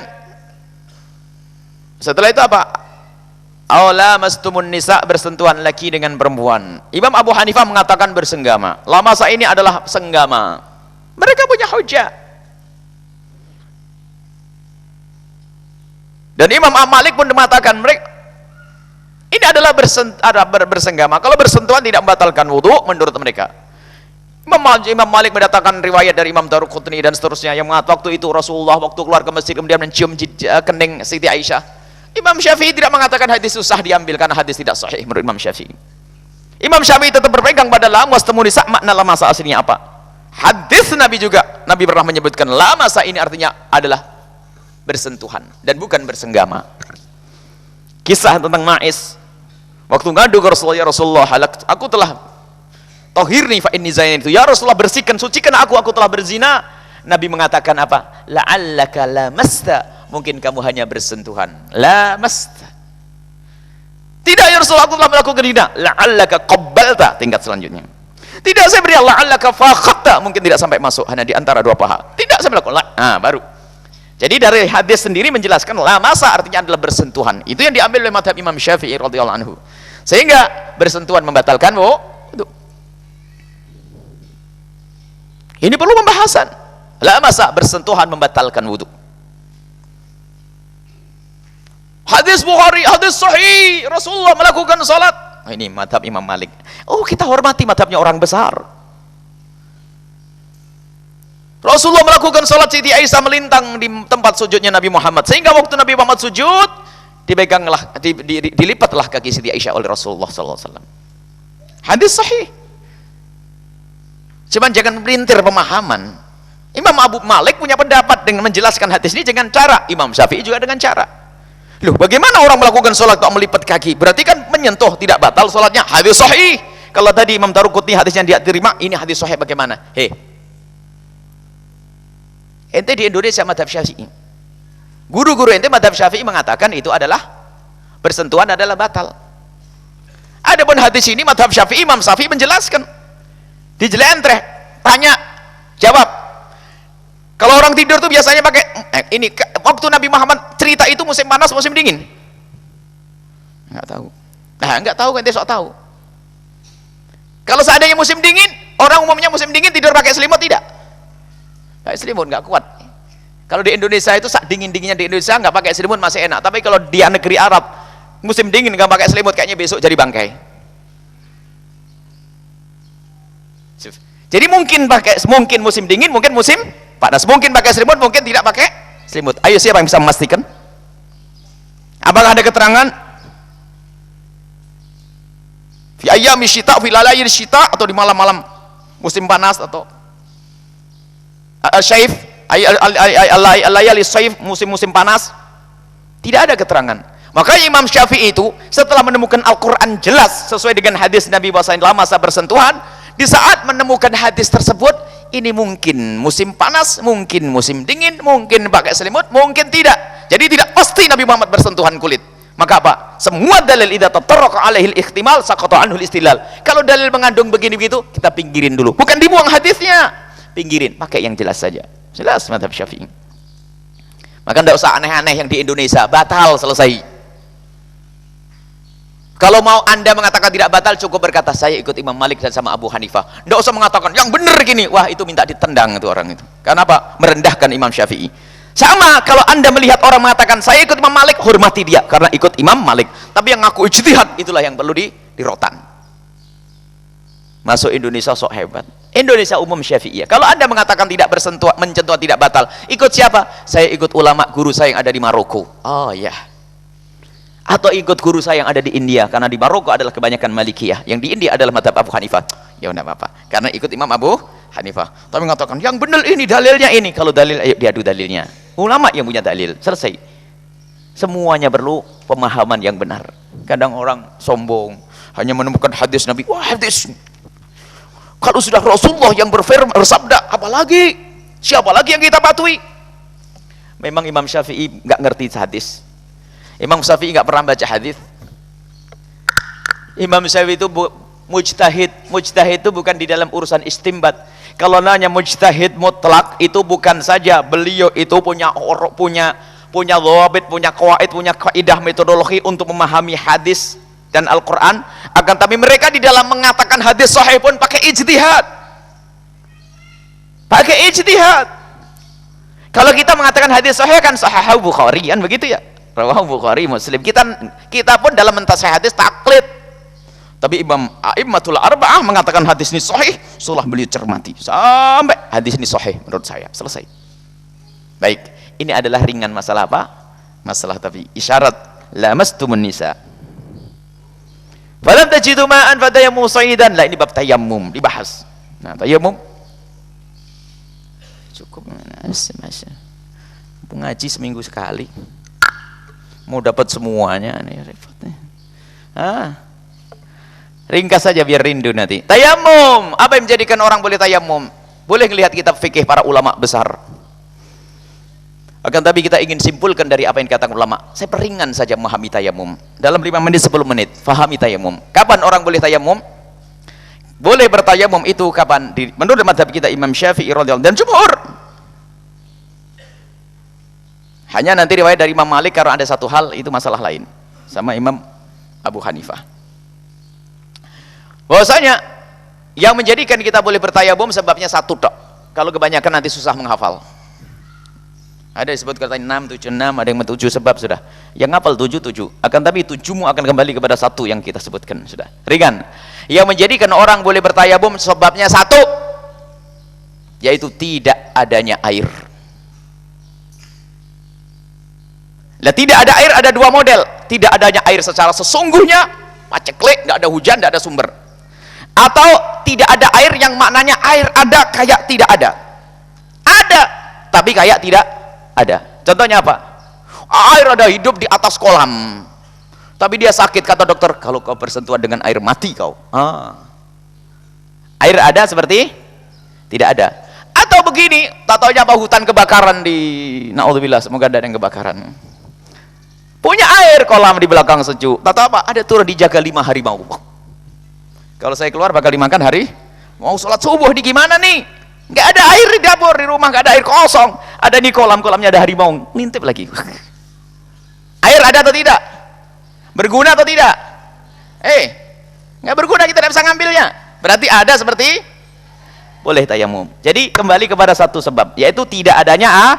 setelah itu apa? Aula mastumun nisa, bersentuhan laki dengan perempuan. Imam Abu Hanifah mengatakan bersenggama. Lamasa ini adalah senggama. Mereka punya hujah. Dan Imam Malik pun mengatakan mereka ini adalah bersenggama. Kalau bersentuhan tidak membatalkan wudhu menurut mereka. Imam Malik mendatangkan riwayat dari Imam Daruqutni dan seterusnya yang mengatakan waktu itu Rasulullah waktu keluar ke masjid kemudian mencium kening Siti Aisyah. Imam Syafi'i tidak mengatakan hadis susah diambil karena hadis tidak sahih menurut Imam Syafi'i. Imam Syafi'i tetap berpegang pada la mastumun nisa, makna la masa aslinya apa? Hadis Nabi juga, Nabi pernah menyebutkan la masa ini artinya adalah bersentuhan dan bukan bersenggama. Kisah tentang Ma'is waktu ngadu ke Rasulullah, ya Rasulullah, aku telah tahirni fa inni zain, itu ya Rasulullah bersihkan, sucikan aku telah berzina. Nabi mengatakan apa? La'allaka lamasta, mungkin kamu hanya bersentuhan. Lamasta, tidak ya Rasulullah, aku telah melakukan zina. La'allaka qabbalta, tingkat selanjutnya. Tidak, saya beri la'allaka fakhatta, mungkin tidak sampai masuk, hanya di antara dua paha. Tidak, saya melakukan baru. Jadi dari hadis sendiri menjelaskan la masa artinya adalah bersentuhan. Itu yang diambil oleh mazhab Imam Syafi'i radhiyallahu anhu. Sehingga bersentuhan membatalkan wudu. Ini perlu pembahasan. La masa, bersentuhan membatalkan wudu. Hadis Bukhari, hadis sahih, Rasulullah melakukan salat. Ini mazhab Imam Malik. Oh, kita hormati mazhabnya orang besar. Rasulullah melakukan salat, Siti Aisyah melintang di tempat sujudnya Nabi Muhammad, sehingga waktu Nabi Muhammad sujud dipeganglah, dilipatlah kaki Siti Aisyah oleh Rasulullah SAW. Hadis sahih. Cuman jangan melintir pemahaman. Imam Abu Malik punya pendapat dengan menjelaskan hadis ini dengan cara, Imam Syafi'i juga dengan cara. Loh, bagaimana orang melakukan sholat kok melipat kaki? Berarti kan menyentuh, tidak batal sholatnya. Hadis sahih. Kalau tadi Imam Daruqutni hadisnya dia terima, ini hadis sahih bagaimana? Ente di Indonesia mazhab Syafi'i. Guru-guru ente mazhab Syafi'i mengatakan itu adalah bersentuhan adalah batal. Adapun hadis ini mazhab Syafi'i, Imam Syafi'i menjelaskan. Dijelentreh, tanya, jawab. Kalau orang tidur tuh biasanya pakai ini. Waktu Nabi Muhammad cerita itu musim panas, musim dingin? Nggak tahu. Nah, nggak tahu kan, besok tahu. Kalau seandainya musim dingin, orang umumnya musim dingin tidur pakai selimut tidak? Pakai selimut nggak kuat. Kalau di Indonesia itu saat dingin-dinginnya di Indonesia nggak pakai selimut masih enak. Tapi kalau di negeri Arab musim dingin nggak pakai selimut, kayaknya besok jadi bangkai. Jadi mungkin musim dingin, mungkin musim panas. Mungkin pakai selimut, mungkin tidak pakai selimut. Ayo, siapa yang bisa memastikan? Apakah ada keterangan fi ayyami syita, fi lalayil syita, atau di malam-malam musim panas, atau syaif al-layali syaif, musim-musim panas? Tidak ada keterangan. Makanya Imam Syafi'i itu setelah menemukan Al-Quran jelas sesuai dengan hadis Nabi bahwasanya dalam masa bersentuhan, di saat menemukan hadis tersebut, ini mungkin musim panas, mungkin musim dingin, mungkin pakai selimut, mungkin tidak. Jadi tidak pasti Nabi Muhammad bersentuhan kulit. Maka apa? Semua dalil idza tatarraqa alaihi al-ihtimal saqata anhu al-istilal. Kalau dalil mengandung begini begitu, kita pinggirin dulu. Bukan dibuang hadisnya, pinggirin, pakai yang jelas saja. Jelas mazhab Syafi'i. Maka tidak usah aneh-aneh yang di Indonesia, batal, selesai. Kalau mau Anda mengatakan tidak batal, cukup berkata saya ikut Imam Malik dan sama Abu Hanifah. Tidak usah mengatakan yang benar gini. Wah, itu minta ditendang itu orang itu. Karena apa? Merendahkan Imam Syafi'i. Sama kalau Anda melihat orang mengatakan saya ikut Imam Malik, hormati dia karena ikut Imam Malik. Tapi yang ngaku ijtihad, itulah yang perlu dirotan. Masuk Indonesia sok hebat. Indonesia umum Syafi'iyah. Kalau Anda mengatakan tidak bersentuhan, mencentuh tidak batal, ikut siapa? Saya ikut ulama guru saya yang ada di Maroko. Oh ya. Atau ikut guru saya yang ada di India, karena di Maroko adalah kebanyakan Malikiyah, yang di India adalah mazhab Abu Hanifah. Ya enggak apa-apa, karena ikut Imam Abu Hanifah. Tapi mengatakan yang benar ini dalilnya ini. Kalau dalil, ayo diadu dalilnya. Ulama yang punya dalil, selesai. Semuanya perlu pemahaman yang benar. Kadang orang sombong, hanya menemukan hadis Nabi. Wah, hadis. Kalau sudah Rasulullah yang bersabda, apalagi? Siapa lagi yang kita patuhi? Memang Imam Syafi'i nggak ngerti hadis. Imam Syafi'i nggak pernah baca hadis. Imam Syafi'i itu mujtahid. Mujtahid itu bukan di dalam urusan istimbat. Kalau nanya mujtahid mutlak, itu bukan saja beliau itu punya dhawabit, punya qawaid, punya kaidah metodologi untuk memahami hadis dan Al-Quran. Akan tapi mereka di dalam mengatakan hadis sahih pun pakai ijtihad. Pakai ijtihad. Kalau kita mengatakan hadis sahih kan sahih Bukhari kan begitu ya. Rawahu Bukhari, Muslim. Kita pun dalam mentasih hadis taklid. Tapi Imam A'immatul Arba'ah mengatakan hadis ini sahih, setelah beliau cermati sampai hadis ini sahih menurut saya. Selesai. Baik, ini adalah ringan masalah apa? Masalah tapi isyarat lamastumun nisa. Falam tajidu ma'an fatayammu sa'idan. Lah ini bab tayammum dibahas. Nah, tayammum cukup ngaji seminggu sekali. Mau dapat semuanya nih repotnya. Ringkas saja biar rindu nanti. Tayamum, apa yang menjadikan orang boleh tayamum? Boleh melihat kitab fikih para ulama besar. Akan tapi kita ingin simpulkan dari apa yang dikatakan ulama. Saya peringan saja memahami tayamum. Dalam 5 menit 10 menit, fahami tayamum. Kapan orang boleh tayamum? Boleh bertayamum itu kapan? Menurut mazhab kita Imam Syafi'i radhiyallahu dan jumhur. Hanya nanti riwayat dari Imam Malik kalau ada satu hal itu masalah lain sama Imam Abu Hanifah. Bahwasanya yang menjadikan kita boleh bertayamum sebabnya satu tok. Kalau kebanyakan nanti susah menghafal. Ada disebut kata 6, 7, 6, ada yang 7 sebab sudah. Yang ngapal 7, 7. Akan tapi 7-mu akan kembali kepada satu yang kita sebutkan sudah. Ringan. Yang menjadikan orang boleh bertayamum sebabnya satu, yaitu tidak adanya air. Lah tidak ada air ada dua model. Tidak adanya air secara sesungguhnya, paceklik, nggak ada hujan, nggak ada sumber. Atau tidak ada air yang maknanya air ada kayak tidak ada. Ada, tapi kayak tidak ada. Contohnya apa? Air ada hidup di atas kolam. Tapi dia sakit, kata dokter, kalau kau bersentuhan dengan air mati kau. Air ada seperti tidak ada. Atau begini, tak taunya apa hutan kebakaran di naudzubillah, semoga ada yang kebakaran. Punya air kolam di belakang sejuk. Tak tahu apa? Ada turun dijaga 5 harimau. Kalau saya keluar bakal dimakan hari. Mau sholat subuh di gimana nih? Nggak ada air di dapur, di rumah nggak ada air kosong. Ada di kolam, kolamnya ada harimau. Ngintip lagi. Air ada atau tidak? Berguna atau tidak? Nggak berguna, kita tidak bisa ngambilnya. Berarti ada seperti boleh tayamum. Jadi kembali kepada satu sebab, yaitu tidak adanya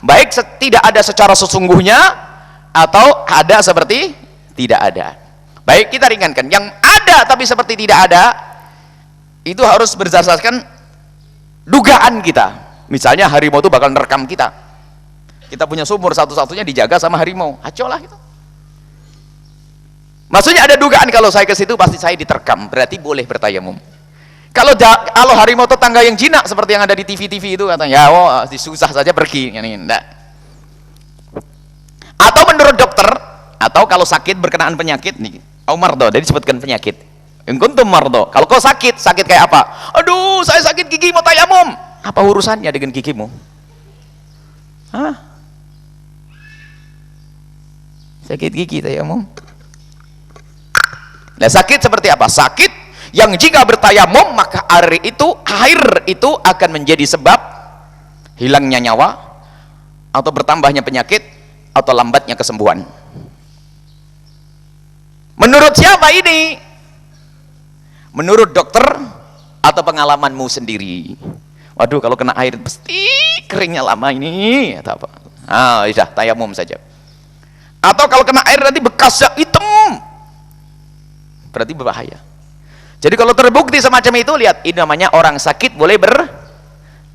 baik tidak ada secara sesungguhnya atau ada seperti tidak ada. Baik, kita ringankan. Yang ada tapi seperti tidak ada, itu harus berdasarkan dugaan kita. Misalnya harimau itu bakal nerekam kita. Kita punya sumur satu-satunya dijaga sama harimau. Hacolah gitu. Maksudnya ada dugaan kalau saya ke situ pasti saya diterkam, berarti boleh bertayamum. Kalau harimau tetangga yang jinak seperti yang ada di TV-TV itu katanya, ya susah saja pergi, enggak. Atau menurut dokter, atau kalau sakit berkenaan penyakit nih, mardo, jadi disebutkan penyakit. In kuntum mardo. Kalau kau sakit kayak apa? Aduh, saya sakit gigi mau tayamum. Apa urusannya dengan gigimu? Hah? Sakit gigi tayamum? Nah, sakit seperti apa? Sakit yang jika bertayamum maka air itu akan menjadi sebab hilangnya nyawa atau bertambahnya penyakit atau lambatnya kesembuhan. Menurut siapa ini? Menurut dokter atau pengalamanmu sendiri? Waduh, kalau kena air pasti keringnya lama ini atau apa? Sudah tayamum saja. Atau kalau kena air nanti bekasnya hitam, berarti berbahaya. Jadi kalau terbukti semacam itu, lihat, ini namanya orang sakit boleh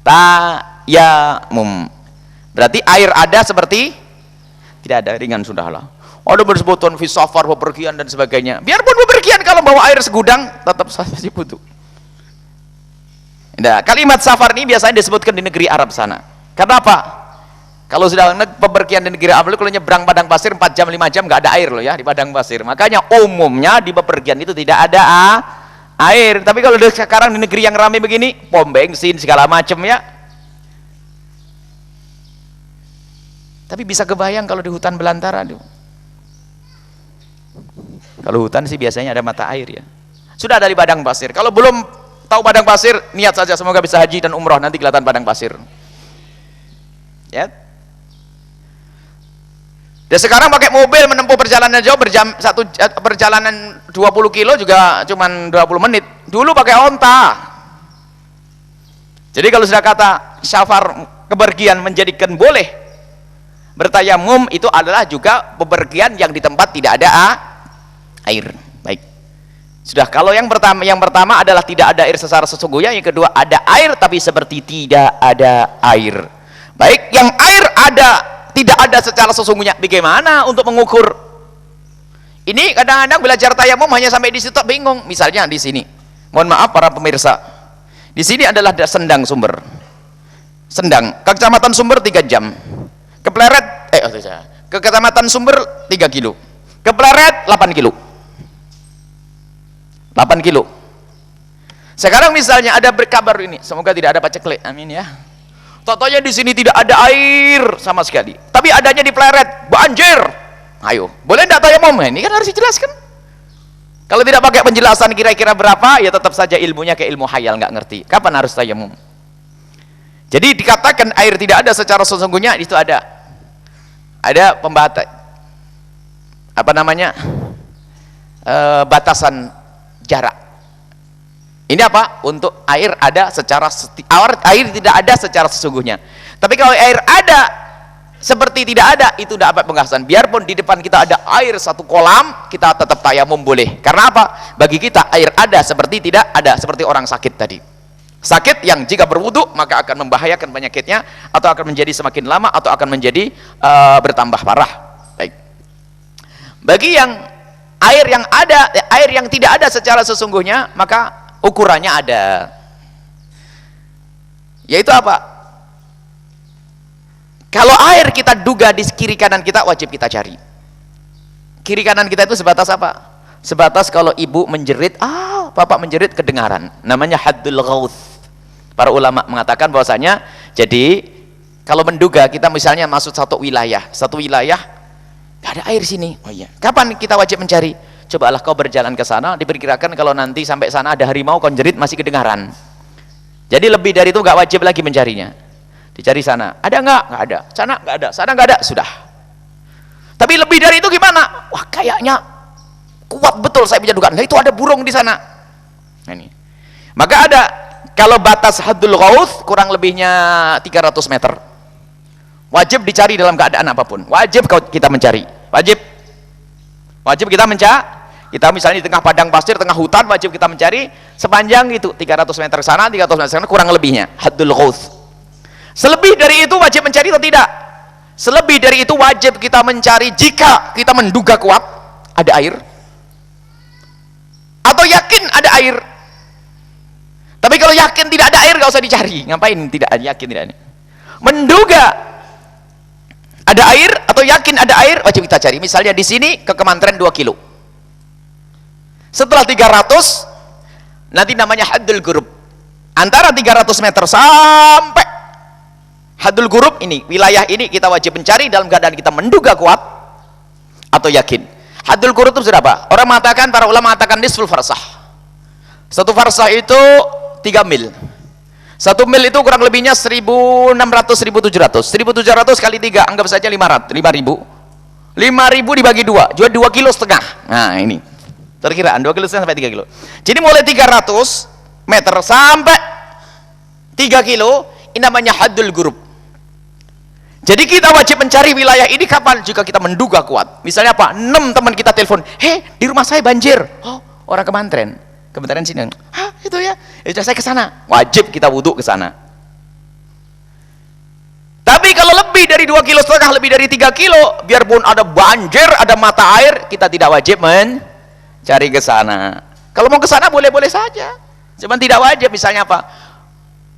bertayamum. Berarti air ada seperti tidak ada, ringan sudahlah. Ada bersebutan fi safar, bepergian dan sebagainya. Biarpun bepergian kalau bawa air segudang tetap saja butuh. Nah, kalimat safar ini biasanya disebutkan di negeri Arab sana. Karena apa? Kalau sudah bepergian di negeri Arab, kalau nyebrang padang pasir 4 jam 5 jam nggak ada air loh ya di padang pasir. Makanya umumnya di bepergian itu tidak ada air. Tapi kalau sekarang di negeri yang ramai begini, pom bensin segala macam ya. Tapi bisa kebayang kalau di hutan belantara tuh. Kalau hutan sih biasanya ada mata air ya. Sudah ada di padang pasir. Kalau belum tahu padang pasir, niat saja semoga bisa haji dan umroh, nanti kelihatan padang pasir. Ya. Dan sekarang pakai mobil menempuh perjalanan jauh perjalanan 20 kilo juga cuman 20 menit. Dulu pakai onta. Jadi kalau sudah kata safar kepergian menjadikan boleh bertayamum, itu adalah juga bepergian yang di tempat tidak ada air. Baik. Sudah, kalau yang pertama adalah tidak ada air secara sesungguhnya, yang kedua ada air tapi seperti tidak ada air. Baik, yang air ada tidak ada secara sesungguhnya, bagaimana untuk mengukur? Ini kadang-kadang belajar tayamum hanya sampai di situ bingung. Misalnya di sini, mohon maaf para pemirsa, di sini adalah sendang sumber, sendang ke kecamatan Sumber 3 jam, ke Pleret ke kecamatan Sumber 3 kilo, ke Pleret 8 kilo. 8 kilo. Sekarang misalnya ada berkabar ini, semoga tidak ada paceklik, amin ya. Totonya di sini tidak ada air sama sekali, tapi adanya di Pleret, banjir. Ayo, boleh tidak tayamum? Ini kan harus dijelaskan. Kalau tidak pakai penjelasan kira-kira berapa, ya tetap saja ilmunya kayak ilmu hayal, nggak ngerti. Kapan harus tayamum? Jadi dikatakan air tidak ada secara sesungguhnya, itu ada pembatas, apa namanya, batasan jarak. Ini apa? Untuk air ada secara air tidak ada secara sesungguhnya. Tapi kalau air ada seperti tidak ada, itu tidak apa pembahasan. Biarpun di depan kita ada air 1 kolam, kita tetap tayamum boleh. Karena apa? Bagi kita air ada seperti tidak ada, seperti orang sakit tadi. Sakit yang jika berwudu maka akan membahayakan penyakitnya, atau akan menjadi semakin lama, atau akan menjadi bertambah parah. Baik. Bagi yang air yang ada, air yang tidak ada secara sesungguhnya, maka ukurannya ada. Yaitu apa? Kalau air kita duga di kiri kanan kita, wajib kita cari. Kiri kanan kita itu sebatas apa? Sebatas kalau ibu menjerit, bapak menjerit kedengaran. Namanya haddul ghauth. Para ulama mengatakan bahwasanya, jadi kalau menduga kita misalnya masuk satu wilayah gak ada air sini. Oh iya. Kapan kita wajib mencari? Cobalah kau berjalan ke sana, diperkirakan kalau nanti sampai sana ada harimau, kau jerit masih kedengaran. Jadi lebih dari itu nggak wajib lagi mencarinya. Dicari sana, ada nggak? Nggak ada. Sana nggak ada. Sana nggak ada. Sudah. Tapi lebih dari itu gimana? Wah, kayaknya kuat betul saya punya dugaan. Nah, itu ada burung di sana. Nah, ini. Maka ada, kalau batas haddul ghauth kurang lebihnya 300 meter. Wajib dicari dalam keadaan apapun. Wajib kita mencari. Wajib kita mencari. Kita misalnya di tengah padang pasir, tengah hutan, wajib kita mencari sepanjang itu 300 meter sana, 300 meter sana, kurang lebihnya haddul ghauth. Selebih dari itu wajib mencari atau tidak? Selebih dari itu wajib kita mencari jika kita menduga kuat ada air, atau yakin ada air. Tapi kalau yakin tidak ada air, nggak usah dicari. Ngapain tidak yakin tidak ada? Menduga ada air atau yakin ada air, wajib kita cari. Misalnya di sini ke Kementerian 2 kilo. Setelah 300, nanti namanya haddul ghurub. Antara 300 meter sampai haddul ghurub ini, wilayah ini kita wajib mencari dalam keadaan kita menduga kuat atau yakin. Haddul ghurub itu berapa? Orang mengatakan, para ulama mengatakan nisful farsah. Satu farsah itu 3 mil. 1 mil itu kurang lebihnya 1600, 1700. 1700 kali 3, anggap saja 500, 5000. 5000 dibagi 2, jual 2,5 kilo. Nah, ini. Perkiraan 2,5 kilo sampai 3 kilo. Jadi mulai 300 meter sampai 3 kilo, ini namanya haddul ghurub. Jadi kita wajib mencari wilayah ini kapan? Jika kita menduga kuat. Misalnya apa? 6 teman kita telepon, "Hei, di rumah saya banjir." Oh, orang Kementerian sini. Hah, itu ya? Ya saya ke sana. Wajib kita wudhu ke sana. Tapi kalau lebih dari 2,5 kilo, lebih dari 3 kilo, biarpun ada banjir, ada mata air, kita tidak wajib mencari ke sana. Kalau mau ke sana boleh-boleh saja. Cuman tidak wajib. Misalnya apa?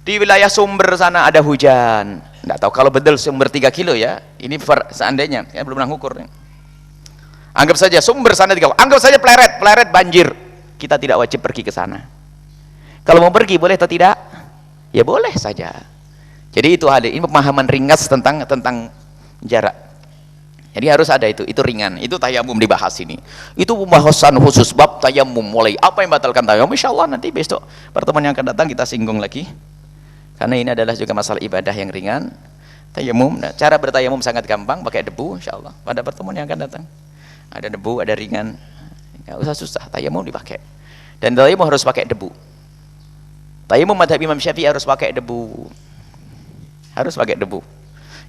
Di wilayah sumber sana ada hujan. Nggak tahu kalau betul sumber 3 kilo ya. Ini seandainya, ya belum pernah ngukur. Anggap saja sumber sana 3 kilo. Anggap saja Pleret banjir. Kita tidak wajib pergi ke sana. Kalau mau pergi boleh atau tidak? Ya boleh saja. Jadi itu ada, ini pemahaman ringkas tentang jarak. Jadi harus ada itu ringan. Itu tayamum dibahas ini. Itu pembahasan khusus bab tayamum, mulai apa yang batalkan tayamum. Insyaallah nanti besok pertemuan yang akan datang kita singgung lagi. Karena ini adalah juga masalah ibadah yang ringan. Tayamum, nah, cara bertayamum sangat gampang, pakai debu insyaallah pada pertemuan yang akan datang. Ada debu, ada ringan. Nggak usah susah, tayamum dipakai. Dan tayamum harus pakai debu. Tayamum madhab Imam Syafi'i harus pakai debu. Harus pakai debu.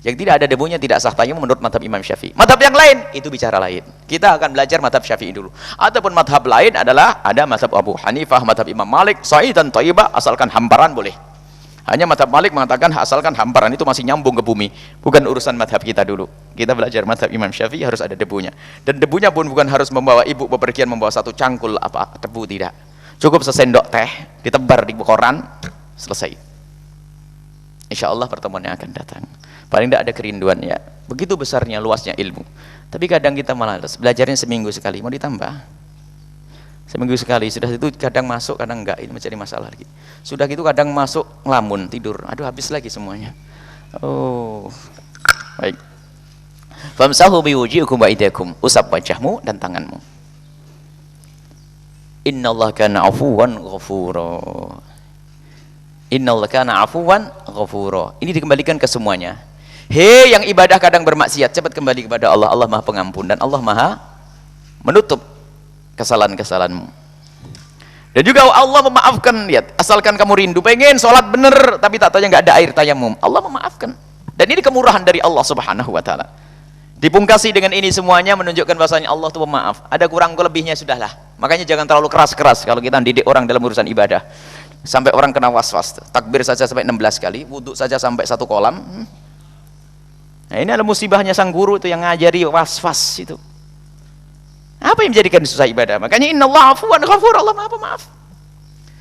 Yang tidak ada debunya tidak sah tayamum menurut madhab Imam Syafi'i. Madhab yang lain itu bicara lain. Kita akan belajar madhab Syafi'i dulu. Ataupun madhab lain adalah ada madhab Abu Hanifah, madhab Imam Malik, sa'idan thayyibah, asalkan hamparan boleh. Hanya madhab Malik mengatakan asalkan hamparan itu masih nyambung ke bumi. Bukan urusan madhab kita dulu. Kita belajar madhab Imam Syafi'i harus ada debunya. Dan debunya pun bukan harus membawa ibu bepergian membawa 1 cangkul debu, tidak. Cukup sesendok teh ditebar di koran, selesai. Insya Allah pertemuan yang akan datang. Paling tidak ada kerinduan ya. Begitu besarnya luasnya ilmu. Tapi kadang kita malas. Belajarnya seminggu sekali, mau ditambah. Seminggu sekali, sudah itu kadang masuk, kadang enggak, ini menjadi masalah lagi. Sudah gitu kadang masuk, ngelamun, tidur, aduh habis lagi semuanya. Oh, baik. Famsahu biwujuhikum wa aydikum, usap wajahmu dan tanganmu. Innallaha kana 'afuwan ghafura. Innallaha kana 'afuwan ghafura. Ini dikembalikan ke semuanya. Hei yang ibadah kadang bermaksiat, cepat kembali kepada Allah. Allah Maha Pengampun dan Allah Maha menutup kesalahan-kesalahanmu. Dan juga Allah memaafkan. Lihat, asalkan kamu rindu pengen sholat bener tapi tak tanya nggak ada air tayamum, Allah memaafkan. Dan ini kemurahan dari Allah Subhanahu wa taala. Dipungkasi dengan ini semuanya menunjukkan bahasanya Allah itu pemaaf. Ada kurang lebihnya sudahlah. Makanya jangan terlalu keras-keras kalau kita didik orang dalam urusan ibadah. Sampai orang kena was-was. Takbir saja sampai 16 kali, wudhu saja sampai 1 kolam. Nah, ini adalah musibahnya sang guru itu yang ngajari was-was itu. Apa yang menjadikan susah ibadah? Makanya innallaha 'afuwan ghafur, Allah Maha Pemaaf.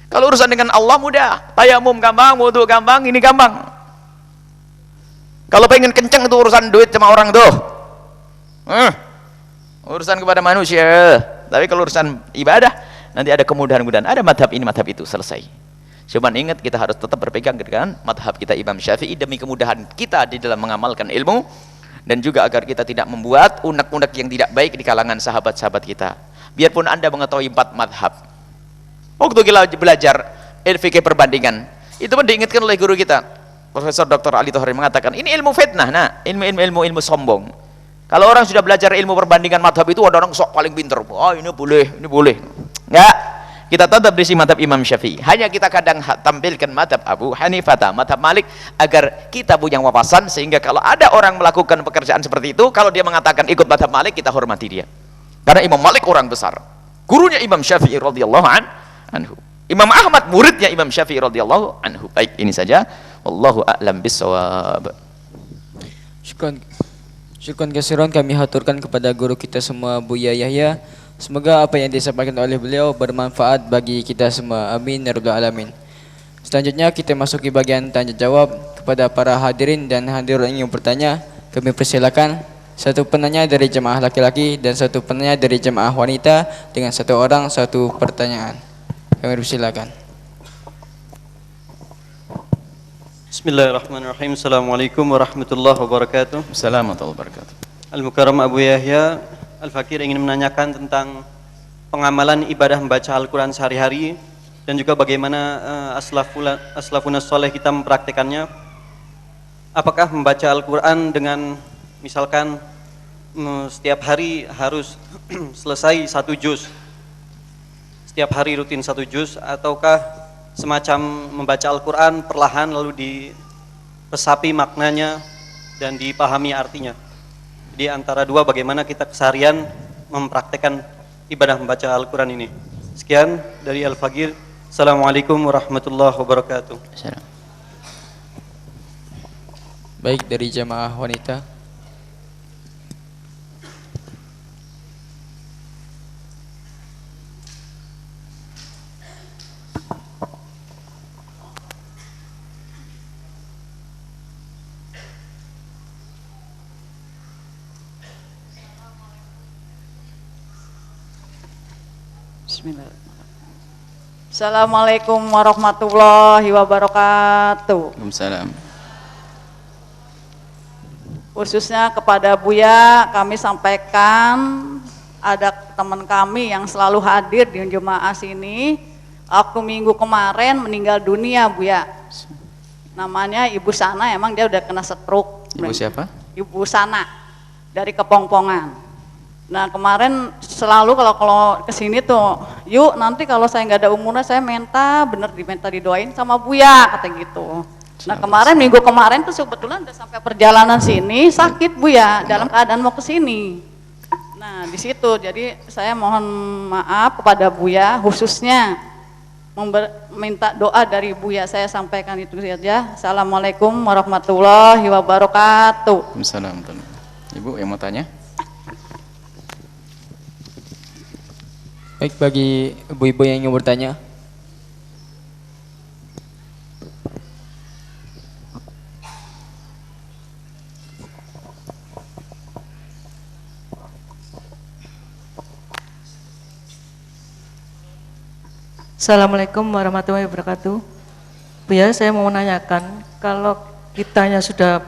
Kalau urusan dengan Allah mudah, tayamum gampang, wudu gampang, ini gampang. Kalau pengen kenceng itu urusan duit sama orang tuh. Urusan kepada manusia. Tapi kalau urusan ibadah nanti ada kemudahan-kemudahan. Ada madhab ini, madhab itu, selesai. Cuman ingat kita harus tetap berpegang dengan madhab kita Imam Syafi'i demi kemudahan kita di dalam mengamalkan ilmu. Dan juga agar kita tidak membuat unek-unek yang tidak baik di kalangan sahabat-sahabat kita. Biarpun Anda mengetahui 4 madhab. Waktu kita belajar fikih perbandingan, itu pun diingatkan oleh guru kita, Profesor Dr. Ali Thohari mengatakan, ini ilmu fitnah, nah, ilmu sombong. Kalau orang sudah belajar ilmu perbandingan madhab itu, ada orang sok paling pinter. Oh, ini boleh. Enggak. Kita tetap di sini madhab Imam Syafi'i. Hanya kita kadang tampilkan madhab Abu Hanifah, madhab Malik, agar kita punya wawasan, sehingga kalau ada orang melakukan pekerjaan seperti itu, kalau dia mengatakan ikut madhab Malik, kita hormati dia. Karena Imam Malik orang besar, gurunya Imam Syafi'i radhiyallahu anhu. Imam Ahmad muridnya Imam Syafi'i radhiyallahu anhu. Baik, ini saja. Wallahu a'lam bissawab. Syukran kasiran kami haturkan kepada guru kita semua, Buya Yahya. Semoga apa yang disampaikan oleh beliau bermanfaat bagi kita semua. Amin ya rabbal alamin. Selanjutnya kita masuki bagian tanya jawab. Kepada para hadirin dan hadirin yang ingin bertanya, kami persilakan satu penanya dari jemaah laki-laki dan satu penanya dari jemaah wanita dengan satu orang satu pertanyaan. Kami persilakan. Bismillahirrahmanirrahim. Assalamualaikum warahmatullahi wabarakatuh. Assalamualaikum warahmatullahi wabarakatuh. Al-Mukarram Abu Yahya, Al-Fakir ingin menanyakan tentang pengamalan ibadah membaca Al-Quran sehari-hari dan juga bagaimana aslafuna soleh kita mempraktekannya. Apakah membaca Al-Quran dengan misalkan setiap hari harus selesai 1 juz, setiap hari rutin 1 juz, ataukah semacam membaca Al-Quran perlahan lalu diresapi maknanya dan dipahami artinya? Jadi antara dua, bagaimana kita keseharian mempraktekkan ibadah membaca Al-Quran ini. Sekian dari Al-Fakir. Assalamualaikum warahmatullahi wabarakatuh. Baik, dari jemaah wanita. Assalamualaikum warahmatullahi wabarakatuh. Waalaikumsalam. Khususnya kepada Buya, kami sampaikan ada teman kami yang selalu hadir di jemaah sini. Waktu minggu kemarin meninggal dunia, Buya. Namanya Ibu Sana, emang dia udah kena stroke. Ibu siapa? Ibu Sana dari Kepongpongan. Nah kemarin selalu kalau kesini tuh, yuk nanti kalau saya nggak ada umurnya saya diminta didoain sama Buya, kata gitu. Nah kemarin minggu kemarin tuh kebetulan udah sampai perjalanan sini sakit Buya, dalam keadaan mau kesini. Nah di situ jadi saya mohon maaf kepada Buya, khususnya minta doa dari Buya, saya sampaikan itu saja. Assalamualaikum warahmatullahi wabarakatuh. Waalaikumsalam. Ibu yang mau tanya? Baik, bagi ibu-ibu yang ingin bertanya. Assalamualaikum warahmatullahi wabarakatuh. Buya, saya mau menanyakan, kalau kitanya sudah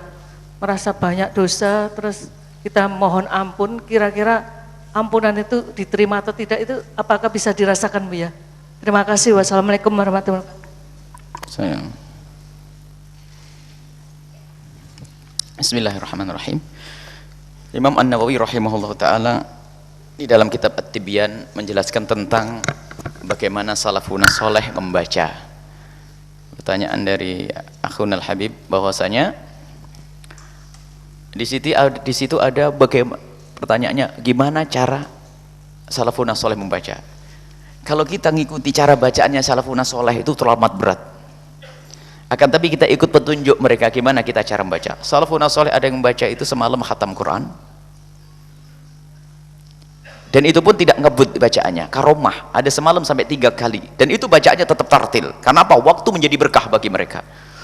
merasa banyak dosa, terus kita mohon ampun, kira-kira ampunan itu diterima atau tidak, itu apakah bisa dirasakan, Buya? Terima kasih. Wassalamualaikum warahmatullahi wabarakatuh. Sayang. Bismillahirrahmanirrahim. Imam An-Nawawi rahimahullah ta'ala di dalam kitab At-Tibyan menjelaskan tentang bagaimana salafun soleh membaca. Pertanyaan dari Akhun Al-Habib bahwasanya di situ ada bagaimana, pertanyaannya gimana cara salafun soleh membaca. Kalau kita ngikuti cara bacaannya salafun soleh itu terlalu amat berat. Akan tapi kita ikut petunjuk mereka gimana kita cara membaca. Salafun soleh ada yang membaca itu semalam khatam Quran, dan itu pun tidak ngebut bacaannya, karomah, ada semalam sampai 3 kali, dan itu bacaannya tetap tartil. Karena apa? Waktu menjadi berkah bagi mereka,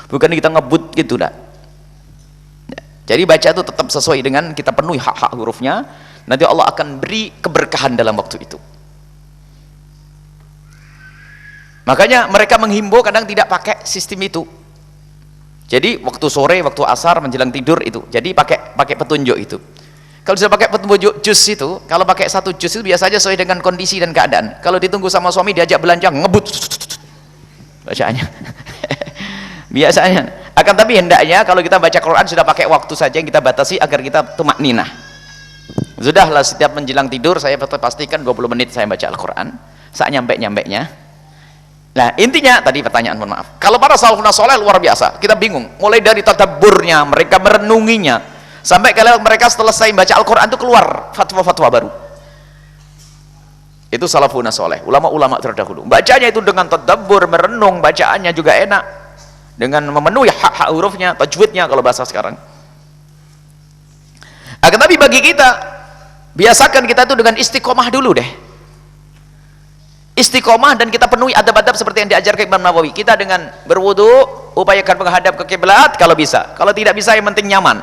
bukan kita ngebut gitu dah. Jadi baca itu tetap sesuai dengan kita penuhi hak-hak hurufnya, nanti Allah akan beri keberkahan dalam waktu itu. Makanya mereka menghimbau kadang tidak pakai sistem itu. Jadi waktu sore, waktu asar, menjelang tidur itu, jadi pakai petunjuk itu. Kalau sudah pakai petunjuk juz itu, kalau pakai 1 juz itu biasanya sesuai dengan kondisi dan keadaan. Kalau ditunggu sama suami diajak belanja, ngebut bacaannya. Biasanya. Akan tapi hendaknya kalau kita baca Quran sudah pakai waktu saja yang kita batasi agar kita tumakninah. Sudahlah, setiap menjelang tidur saya pastikan 20 menit saya baca Al-Quran, saat nyampe-nyampenya. Nah intinya tadi pertanyaan, mohon maaf, kalau para salafun soleh luar biasa, kita bingung mulai dari tadabburnya, mereka merenunginya, sampai kalau mereka selesai baca Al-Quran itu keluar fatwa-fatwa baru. Itu salafun soleh, ulama-ulama terdahulu bacanya itu dengan tadabbur, merenung, bacaannya juga enak. dengan memenuhi hak-hak hurufnya, tajwidnya kalau bahasa sekarang. Akan tapi bagi kita, biasakan kita itu dengan istiqomah dulu deh. Istiqomah dan kita penuhi adab-adab seperti yang diajarkan Imam Nawawi. Kita dengan berwudu, upayakan menghadap ke kiblat kalau bisa. Kalau tidak bisa, yang penting nyaman.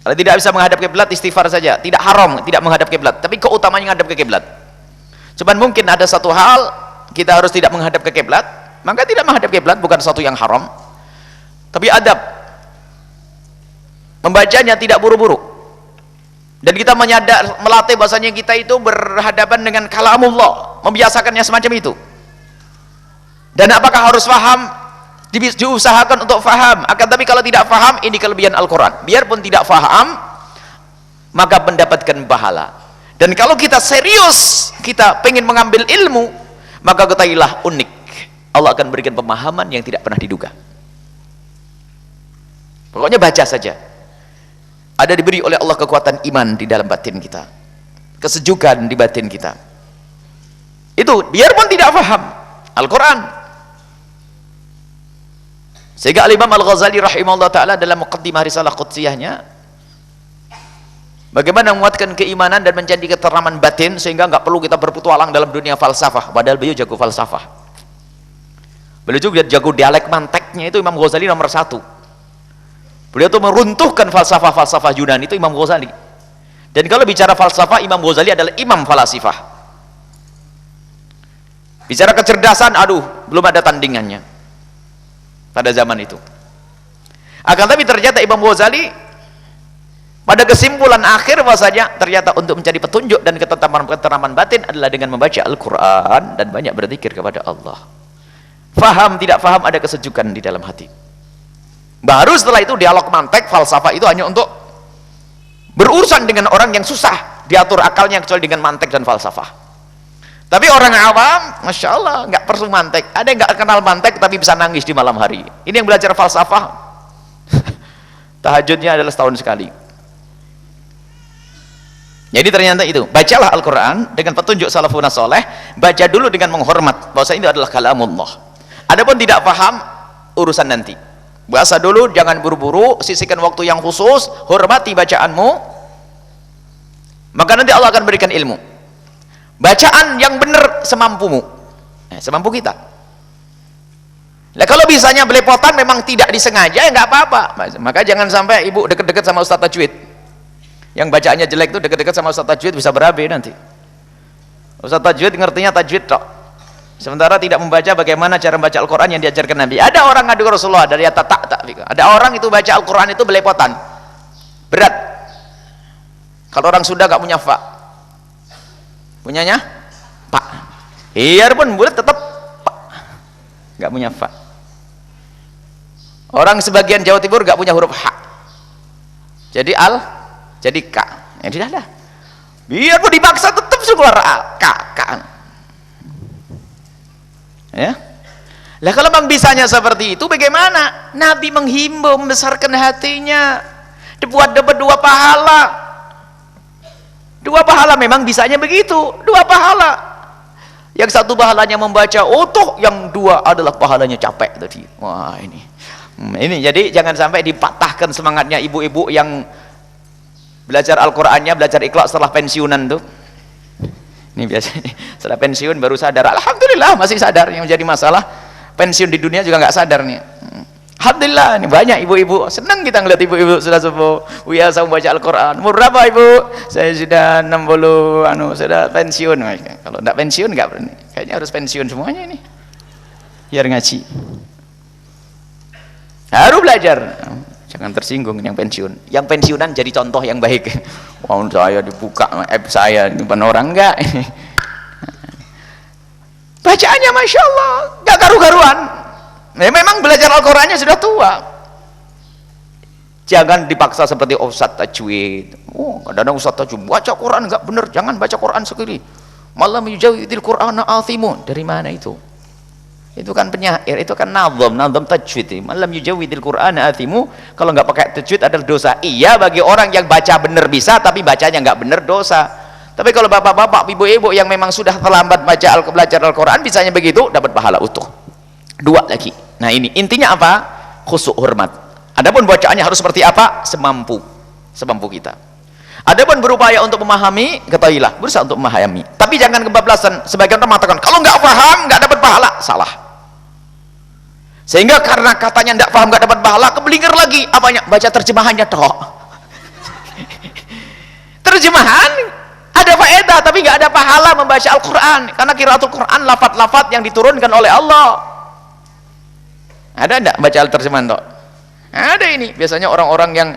Kalau tidak bisa menghadap kiblat, istighfar saja. Tidak haram tidak menghadap kiblat, tapi keutamanya menghadap ke kiblat. Cuman mungkin ada satu hal, kita harus tidak menghadap ke kiblat, maka tidak menghadap kiblat bukan sesuatu yang haram. Tapi adab membacanya tidak buru-buru. Dan kita melatih bahasanya kita itu berhadapan dengan kalamullah, membiasakannya semacam itu. Dan apakah harus faham? Diusahakan untuk faham. Akan tapi kalau tidak faham, ini kelebihan Al-Quran. Biarpun tidak faham, maka mendapatkan pahala. Dan kalau kita serius, kita pengen mengambil ilmu, maka ketahuilah unik, Allah akan berikan pemahaman yang tidak pernah diduga. Pokoknya baca saja. Ada diberi oleh Allah kekuatan iman di dalam batin kita, kesejukan di batin kita. Itu biarpun tidak paham Al-Quran. Sehingga Al-Imam Al-Ghazali rahimahullah ta'ala dalam muqaddimah risalah qudsiyahnya, bagaimana menguatkan keimanan dan menjadi keteraman batin sehingga nggak perlu kita berpetualang dalam dunia falsafah. Padahal beliau jago falsafah, beliau juga jago dialek manteknya. Itu Imam Ghazali nomor 1. Beliau itu meruntuhkan falsafah-falsafah Yunani, itu Imam Ghazali. Dan kalau bicara falsafah, Imam Ghazali adalah imam falasifah. Bicara kecerdasan, aduh, belum ada tandingannya pada zaman itu. Akan tapi ternyata Imam Ghazali pada kesimpulan akhir bahasanya, ternyata untuk mencari petunjuk dan keteraman batin adalah dengan membaca Al-Quran dan banyak berzikir kepada Allah. Faham tidak faham, ada kesejukan di dalam hati. Baru setelah itu dialog mantek, falsafah itu hanya untuk berurusan dengan orang yang susah diatur akalnya kecuali dengan mantek dan falsafah. Tapi orang awam, masya Allah, nggak perlu mantek. Ada yang nggak kenal mantek tapi bisa nangis di malam hari. Ini yang belajar falsafah, tahajudnya adalah setahun sekali. Jadi ternyata itu, bacalah Al-Quran dengan petunjuk salafun saleh. Baca dulu dengan menghormat bahwa ini adalah kalamullah. Adapun tidak paham, urusan nanti. Bahasa dulu, jangan buru-buru, sisihkan waktu yang khusus, hormati bacaanmu, maka nanti Allah akan berikan ilmu. Bacaan yang benar semampumu, semampu kita. Nah, kalau bisanya belepotan memang tidak disengaja, ya nggak apa-apa. Maka jangan sampai ibu deket-deket sama Ustaz Tajwid. Yang bacaannya jelek itu deket-deket sama Ustaz Tajwid, bisa berabe nanti. Ustaz Tajwid ngertinya tajwid tok, sementara tidak membaca bagaimana cara membaca Al-Quran yang diajarkan Nabi. Ada orang ngadu Rasulullah dari tak. Ada orang itu baca Al-Quran itu belepotan, berat. Kalau orang Sunda gak punya fa, punyanya pak. Biarpun bulat tetap pak, gak punya fa. Orang sebagian Jawa Timur gak punya huruf ha, jadi al, jadi ka. Ya tidak ada. Biarpun dipaksa tetap keluar a, ka. Ya, lah kalau memang bisanya seperti itu, bagaimana Nabi menghimbau membesarkan hatinya, dapat 2 pahala. 2 pahala memang bisanya begitu, 2 pahala. Yang satu pahalanya membaca utuh, yang 2 adalah pahalanya capek tadi. Wah, ini jadi jangan sampai dipatahkan semangatnya ibu-ibu yang belajar Al-Qur'annya, belajar ikhlas setelah pensiunan tuh. Ini biasanya setelah pensiun baru sadar. Alhamdulillah masih sadar. Yang menjadi masalah pensiun di dunia juga nggak sadar nih. Alhamdulillah, ini banyak ibu-ibu. Senang kita ngeliat ibu-ibu sudah sepuh biasa membaca Al-Quran. Umur berapa ibu? Saya sudah 60, sudah pensiun. Kalau nggak pensiun nggak berani. Kayaknya harus pensiun semuanya ini, biar ngaji. Harus belajar. Jangan tersinggung yang pensiun. Yang pensiunan jadi contoh yang baik. Wah, saya dibuka app saya di depan orang enggak. Bacaannya Masya Allah gak karu-karuan. Memang belajar Al-Qurannya sudah tua. Jangan dipaksa seperti Ustaz Tajwid. Kadang-kadang Ustaz Tajwid baca Quran enggak benar, jangan baca Quran sekali. Malam yujawidil Qur'ana athimun. Dari mana itu? Itu kan penyair, itu kan nazam tajwid. Malam yujawidil Qur'ana athimu. Kalau nggak pakai tajwid adalah dosa. Iya, bagi orang yang baca benar bisa, tapi bacanya nggak benar dosa. Tapi kalau bapak-bapak, ibu-ibu yang memang sudah terlambat belajar Al-Quran, bisanya begitu, dapat pahala utuh. 2 lagi. Nah ini intinya apa? Khusyuk, hormat. Adapun bacaannya harus seperti apa? Semampu kita. Adapun berupaya untuk memahami, ketahuilah, berusaha untuk memahami. Tapi jangan kebablasan. Sebagian orang mengatakan, kalau nggak paham, nggak dapat pahala. Salah. Sehingga karena katanya nggak paham, nggak dapat pahala, keblinger lagi. Apanya? Baca terjemahannya toh. Terjemahan ada faedah, tapi nggak ada pahala membaca Al-Quran. Karena qiraatul Quran, lafaz-lafaz yang diturunkan oleh Allah. Ada nggak baca terjemahan toh? Ada ini. Biasanya orang-orang yang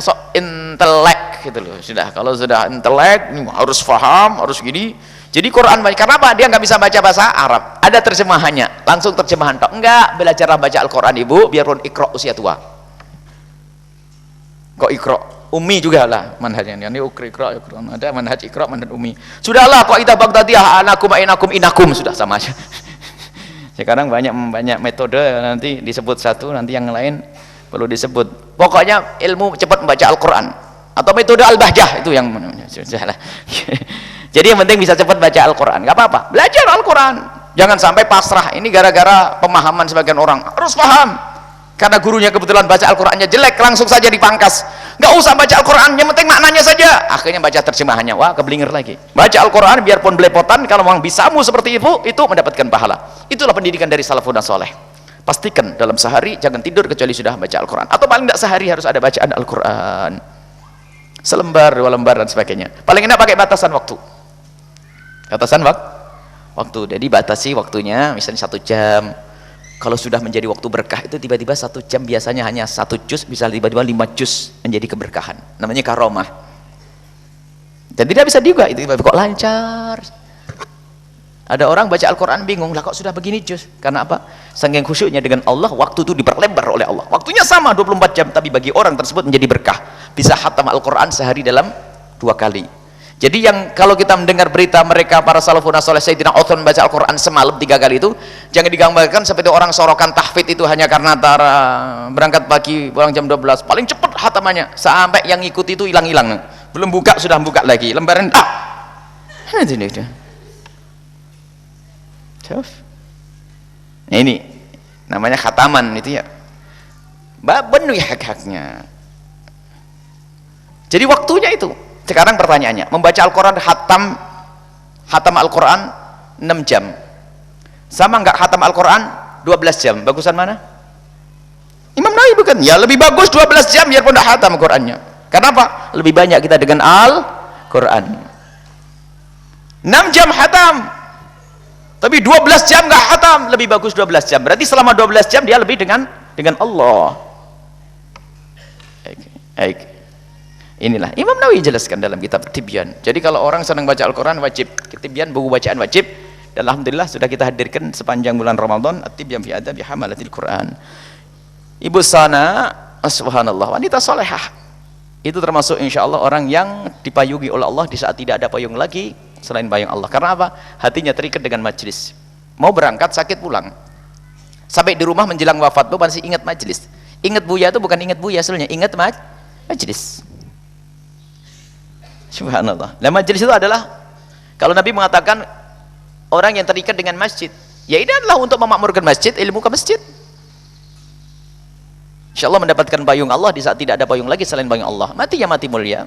sok intelek gitu loh. Sudah, kalau sudah intelek harus paham, harus gini. Jadi Quran, karena apa? Dia nggak bisa baca bahasa Arab. Ada terjemahannya, langsung terjemahan tok. Enggak, belajarlah baca Al-Quran ibu, biarpun ikro usia tua. Kok ikro? Umi juga lah manhajnya. Ini ikro, ada manhaj ikro, manhaj umi. Sudahlah, kok ita baghdadiyah anakum inakum sudah sama aja. Sekarang banyak metode, nanti disebut satu, nanti yang lain perlu disebut. Pokoknya ilmu cepat membaca Al-Quran atau metode Al-Bahjah itu yang sudahlah. Jadi yang penting bisa cepat baca Al-Quran, nggak apa-apa, belajar Al-Quran. Jangan sampai pasrah. Ini gara-gara pemahaman sebagian orang, harus paham karena gurunya kebetulan baca Al-Qurannya jelek, langsung saja dipangkas. Nggak usah baca Al-Quran, yang penting maknanya saja. Akhirnya baca terjemahannya, wah keblinger lagi. Baca Al-Quran biarpun belepotan, kalau memang bisamu seperti itu mendapatkan pahala. Itulah pendidikan dari salafun soleh. Pastikan dalam sehari jangan tidur kecuali sudah baca Al-Quran, atau paling tidak sehari harus ada bacaan Al-Quran, selembar, 2 lembar dan sebagainya. Paling enak pakai batasan waktu. Waktu. Jadi batasi waktunya, misalnya 1 jam. Kalau sudah menjadi waktu berkah itu tiba-tiba 1 jam, biasanya hanya 1 juz, bisa tiba-tiba 5 juz menjadi keberkahan. Namanya karomah. Dan tidak bisa juga itu kok lancar. Ada orang baca Al-Quran bingung, lah kok sudah begini juz? Karena apa? Saking khusyuknya dengan Allah, waktu itu diperlebar oleh Allah. Waktunya sama 24 jam, tapi bagi orang tersebut menjadi berkah. Bisa khatam Al-Quran sehari dalam 2 kali. Jadi yang kalau kita mendengar berita mereka para salafun saleh Sayyidina Utsman baca Al-Quran semalam 3 kali itu, jangan digambarkan seperti orang sorokan tahfidz itu hanya karena antara berangkat pagi pulang jam 12 paling cepat khatamannya, sampai yang ikut itu hilang-hilang, belum buka sudah buka lagi lembaran. Nah ini namanya khataman itu ya, penuhi hak-haknya. Jadi waktunya itu. Sekarang pertanyaannya, membaca Al-Quran khatam Al-Quran 6 jam sama nggak khatam Al-Quran 12 jam? Bagusan mana? Imam Nawawi bukan? Ya lebih bagus 12 jam biarpun tidak khatam Al-Qurannya. Kenapa? Lebih banyak kita dengan Al-Quran. 6 jam khatam, tapi 12 jam nggak khatam, lebih bagus 12 jam. Berarti selama 12 jam dia lebih dengan Allah. Baik. Inilah Imam Nawawi jelaskan dalam kitab Tibyan. Jadi kalau orang senang baca Al-Quran wajib, Tibyan buku bacaan wajib, dan alhamdulillah sudah kita hadirkan sepanjang bulan Ramadan At-Tibyan fi Adabi Hamalatil Quran. Ibu Sana, subhanallah, wanita solehah. Itu termasuk insya Allah orang yang dipayungi oleh Allah di saat tidak ada payung lagi selain payung Allah. Karena apa? Hatinya terikat dengan majlis. Mau berangkat sakit pulang. Sampai di rumah menjelang wafat tuh masih ingat majlis. Ingat Buya itu bukan ingat Buya sebenarnya, ingat majlis. Subhanallah. Nah majelis itu adalah, kalau Nabi mengatakan orang yang terikat dengan masjid, ya ini adalah untuk memakmurkan masjid, ilmu ke masjid. InsyaAllah mendapatkan payung Allah di saat tidak ada payung lagi selain payung Allah. Mati ya mati mulia.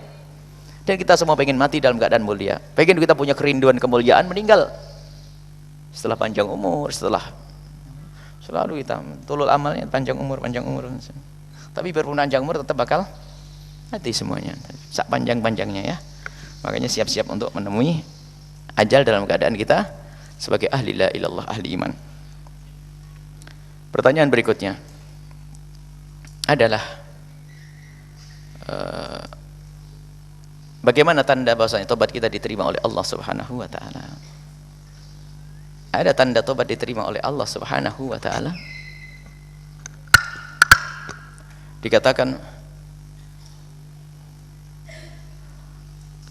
Dan kita semua pengen mati dalam keadaan mulia. Pengen kita punya kerinduan kemuliaan, meninggal setelah panjang umur, setelah selalu kita tulul amalnya panjang umur. Tapi biarpun panjang umur tetap bakal mati semuanya. Sak panjang-panjangnya ya. Makanya siap-siap untuk menemui ajal dalam keadaan kita sebagai ahli la ilallah, ahli iman. Pertanyaan berikutnya adalah bagaimana tanda bahwasanya tobat kita diterima oleh Allah Subhanahu wa taala? Ada tanda tobat diterima oleh Allah Subhanahu wa taala? Dikatakan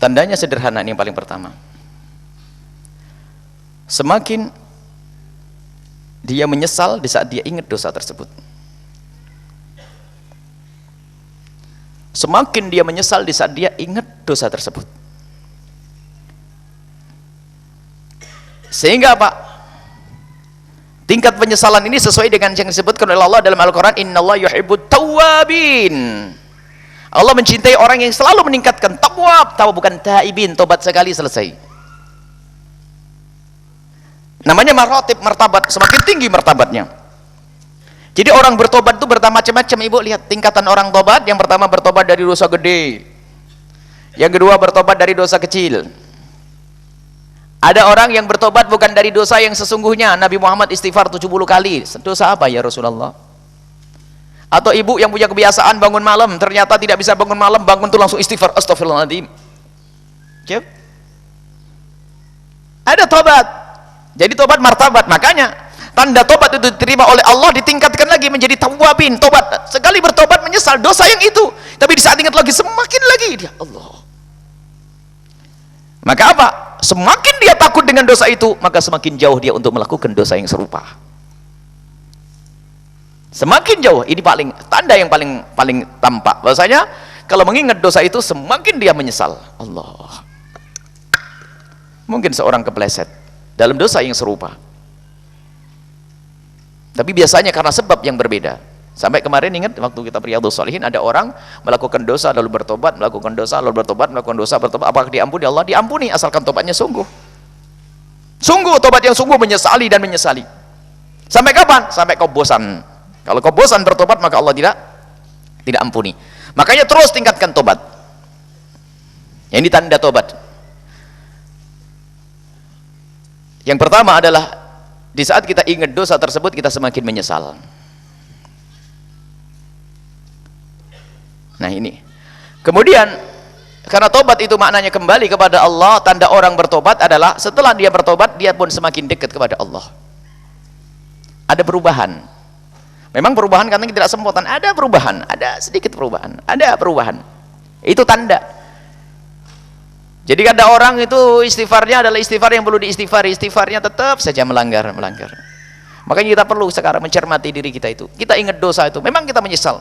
tandanya sederhana, ini yang paling pertama. Semakin dia menyesal di saat dia ingat dosa tersebut. Semakin dia menyesal di saat dia ingat dosa tersebut. Sehingga apa? Tingkat penyesalan ini sesuai dengan yang disebutkan oleh Allah dalam Al-Quran, innallaha yuhibbut tawwabin. Allah mencintai orang yang selalu meningkatkan tawab, bukan taibin, tobat sekali selesai. Namanya maratib, martabat, semakin tinggi martabatnya. Jadi orang bertobat itu bermacam-macam. Ibu lihat tingkatan orang tobat. Yang pertama bertobat dari dosa gede, yang kedua bertobat dari dosa kecil. Ada orang yang bertobat bukan dari dosa yang sesungguhnya. Nabi Muhammad istighfar 70 kali. Dosa apa ya Rasulullah? Atau ibu yang punya kebiasaan bangun malam, ternyata tidak bisa bangun malam, bangun tuh langsung istighfar, astagfirullahaladzim. Cep. Ada tobat. Jadi tobat martabat. Makanya tanda tobat itu diterima oleh Allah ditingkatkan lagi menjadi tawwabin. Tobat sekali bertobat menyesal dosa yang itu, tapi di saat ingat lagi semakin lagi dia Allah. Maka apa? Semakin dia takut dengan dosa itu, maka semakin jauh dia untuk melakukan dosa yang serupa. Semakin jauh, ini tanda yang paling tampak bahwasanya kalau mengingat dosa itu semakin dia menyesal. Allah. Mungkin seorang kepleset dalam dosa yang serupa, tapi biasanya karena sebab yang berbeda. Sampai kemarin ingat waktu kita Riyadhus Shalihin, ada orang melakukan dosa lalu bertobat, melakukan dosa lalu bertobat, melakukan dosa bertobat. Apakah diampuni? Allah diampuni asalkan tobatnya sungguh. Sungguh, tobat yang sungguh, menyesali dan menyesali. Sampai kapan? Sampai kau bosan. Kalau kau bosan bertobat, maka Allah tidak ampuni. Makanya terus tingkatkan tobat. Ini tanda tobat. Yang pertama adalah di saat kita ingat dosa tersebut, kita semakin menyesal. Nah ini. Kemudian karena tobat itu maknanya kembali kepada Allah, tanda orang bertobat adalah setelah dia bertobat, dia pun semakin dekat kepada Allah. Ada perubahan. Memang perubahan katanya tidak sempurna, ada perubahan, ada sedikit perubahan, ada perubahan. Itu tanda. Jadi ada orang itu istighfarnya adalah istighfar yang perlu diistighfari, istighfarnya tetap saja melanggar. Makanya kita perlu sekarang mencermati diri kita itu. Kita ingat dosa itu, memang kita menyesal.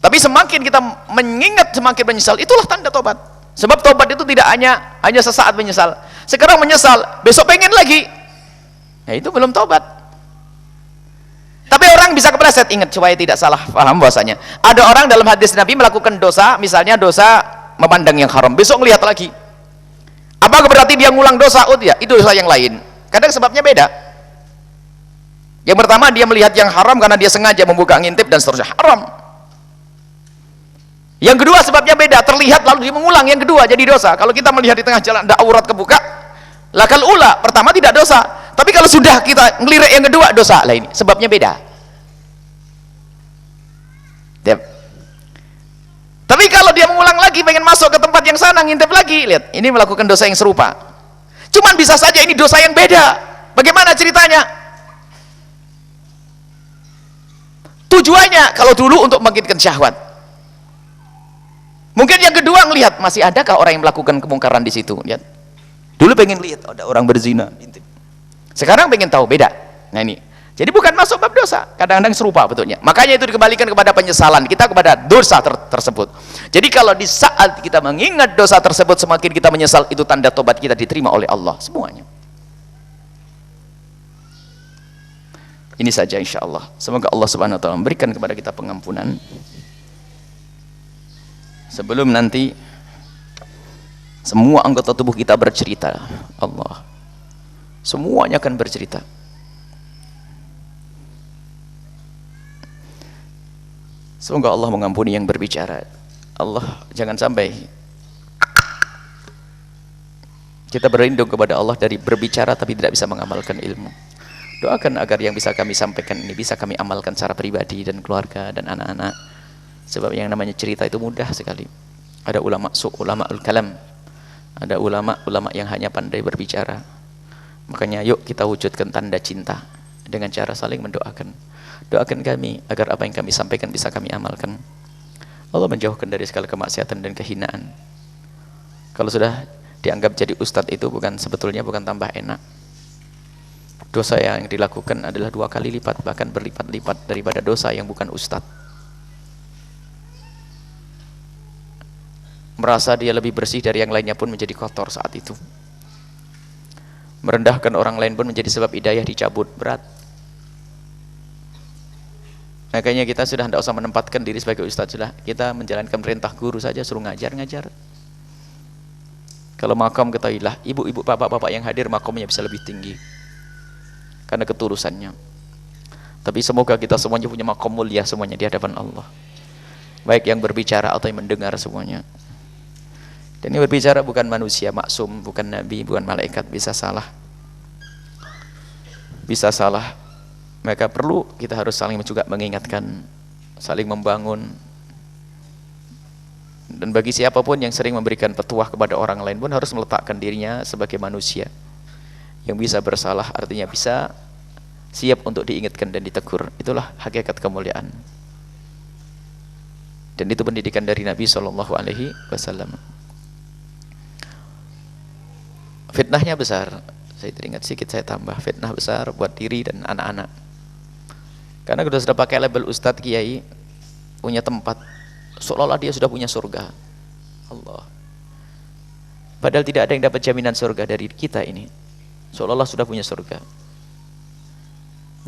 Tapi semakin kita mengingat, semakin menyesal, itulah tanda tobat. Sebab tobat itu tidak hanya sesaat menyesal. Sekarang menyesal, besok pengen lagi. Nah, itu belum tobat. Tapi orang bisa kepleset, ingat supaya tidak salah paham bahwasanya ada orang dalam hadis Nabi melakukan dosa, misalnya dosa memandang yang haram, besok melihat lagi. Apa berarti dia ngulang dosa? Oh tidak, itu dosa yang lain. Kadang sebabnya beda. Yang pertama dia melihat yang haram karena dia sengaja membuka ngintip dan seterusnya, haram. Yang kedua sebabnya beda, terlihat lalu dia mengulang yang kedua jadi dosa. Kalau kita melihat di tengah jalan ada aurat kebuka, lakal ula, pertama tidak dosa. Tapi kalau sudah kita ngelirik yang kedua, dosa lah ini, sebabnya beda. Tapi kalau dia mengulang lagi, pengen masuk ke tempat yang sana, ngintip lagi, lihat, ini melakukan dosa yang serupa. Cuman bisa saja ini dosa yang beda. Bagaimana ceritanya? Tujuannya kalau dulu untuk membangkitkan syahwat. Mungkin yang kedua ngelihat masih adakah orang yang melakukan kemungkaran di situ. Lihat. Dulu pengen lihat ada orang berzina, ngintip. Sekarang pengen tahu, beda. Nah ini. Jadi bukan masuk bab dosa, kadang-kadang serupa betulnya. Makanya itu dikembalikan kepada penyesalan kita kepada dosa tersebut. Jadi kalau di saat kita mengingat dosa tersebut semakin kita menyesal, itu tanda tobat kita diterima oleh Allah semuanya. Ini saja insya Allah. Semoga Allah Subhanahu Wa Taala memberikan kepada kita pengampunan. Sebelum nanti semua anggota tubuh kita bercerita, Allah, semuanya akan bercerita. Semoga Allah mengampuni yang berbicara. Allah jangan sampai kita berlindung kepada Allah dari berbicara tapi tidak bisa mengamalkan ilmu. Doakan agar yang bisa kami sampaikan ini bisa kami amalkan secara pribadi dan keluarga dan anak-anak. Sebab yang namanya cerita itu mudah sekali. Ada ulama ulamaul kalam, ada ulama yang hanya pandai berbicara. Makanya yuk kita wujudkan tanda cinta dengan cara saling mendoakan. Doakan kami agar apa yang kami sampaikan bisa kami amalkan. Allah menjauhkan dari segala kemaksiatan dan kehinaan. Kalau sudah dianggap jadi ustadz itu sebetulnya bukan tambah enak. Dosa yang dilakukan adalah 2 kali lipat, bahkan berlipat-lipat daripada dosa yang bukan ustadz. Merasa dia lebih bersih dari yang lainnya pun menjadi kotor saat itu. Merendahkan orang lain pun menjadi sebab hidayah dicabut, berat. Makanya kita sudah tidak usah menempatkan diri sebagai ustadz, sudah kita menjalankan perintah guru saja, suruh ngajar. Kalau makam ketahuilah, ibu-ibu, bapak-bapak yang hadir makamnya bisa lebih tinggi karena ketulusannya. Tapi semoga kita semuanya punya makam mulia semuanya di hadapan Allah, baik yang berbicara atau yang mendengar semuanya. Dan yang berbicara bukan manusia maksum, bukan nabi, bukan malaikat, bisa salah. Maka perlu kita harus saling juga mengingatkan, saling membangun. Dan bagi siapapun yang sering memberikan petuah kepada orang lain pun harus meletakkan dirinya sebagai manusia yang bisa bersalah, artinya bisa siap untuk diingatkan dan ditegur. Itulah hakikat kemuliaan. Dan itu pendidikan dari Nabi SAW. Fitnahnya besar. Saya teringat sedikit, saya tambah, fitnah besar buat diri dan anak-anak. Karena sudah pakai label ustadz kiai, punya tempat, seolah-olah dia sudah punya surga. Allah. Padahal tidak ada yang dapat jaminan surga dari kita ini. Seolah-olah sudah punya surga.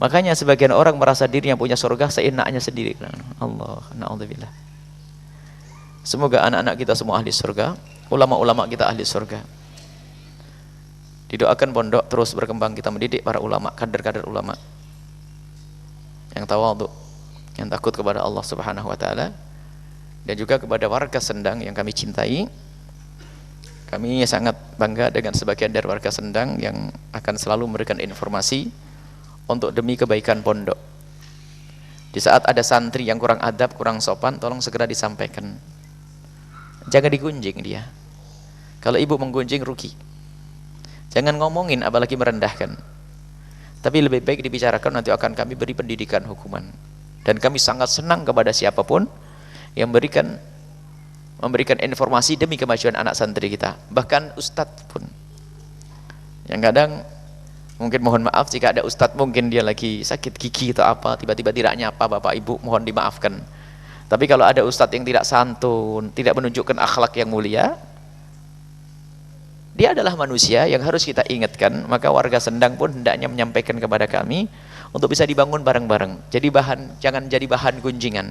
Makanya sebagian orang merasa dirinya punya surga seenaknya sendiri. Allah, na'udzubillah. Semoga anak-anak kita semua ahli surga, ulama-ulama kita ahli surga. Didoakan pondok terus berkembang, kita mendidik para ulama, kader-kader ulama yang tawadhu, yang takut kepada Allah Subhanahu wa taala, dan juga kepada warga Sendang yang kami cintai. Kami sangat bangga dengan sebagian dari warga Sendang yang akan selalu memberikan informasi untuk demi kebaikan pondok. Di saat ada santri yang kurang adab, kurang sopan, tolong segera disampaikan. Jangan digunjing dia. Kalau ibu menggunjing rugi. Jangan ngomongin apalagi merendahkan. Tapi lebih baik dibicarakan, nanti akan kami beri pendidikan hukuman. Dan kami sangat senang kepada siapapun yang memberikan informasi demi kemajuan anak santri kita. Bahkan ustadz pun. Yang kadang mungkin mohon maaf jika ada ustadz mungkin dia lagi sakit gigi atau apa, tiba-tiba tidak nyapa bapak ibu, mohon dimaafkan. Tapi kalau ada ustadz yang tidak santun, tidak menunjukkan akhlak yang mulia, dia adalah manusia yang harus kita ingatkan. Maka warga Sendang pun hendaknya menyampaikan kepada kami untuk bisa dibangun bareng-bareng. Jadi jangan jadi bahan gunjingan.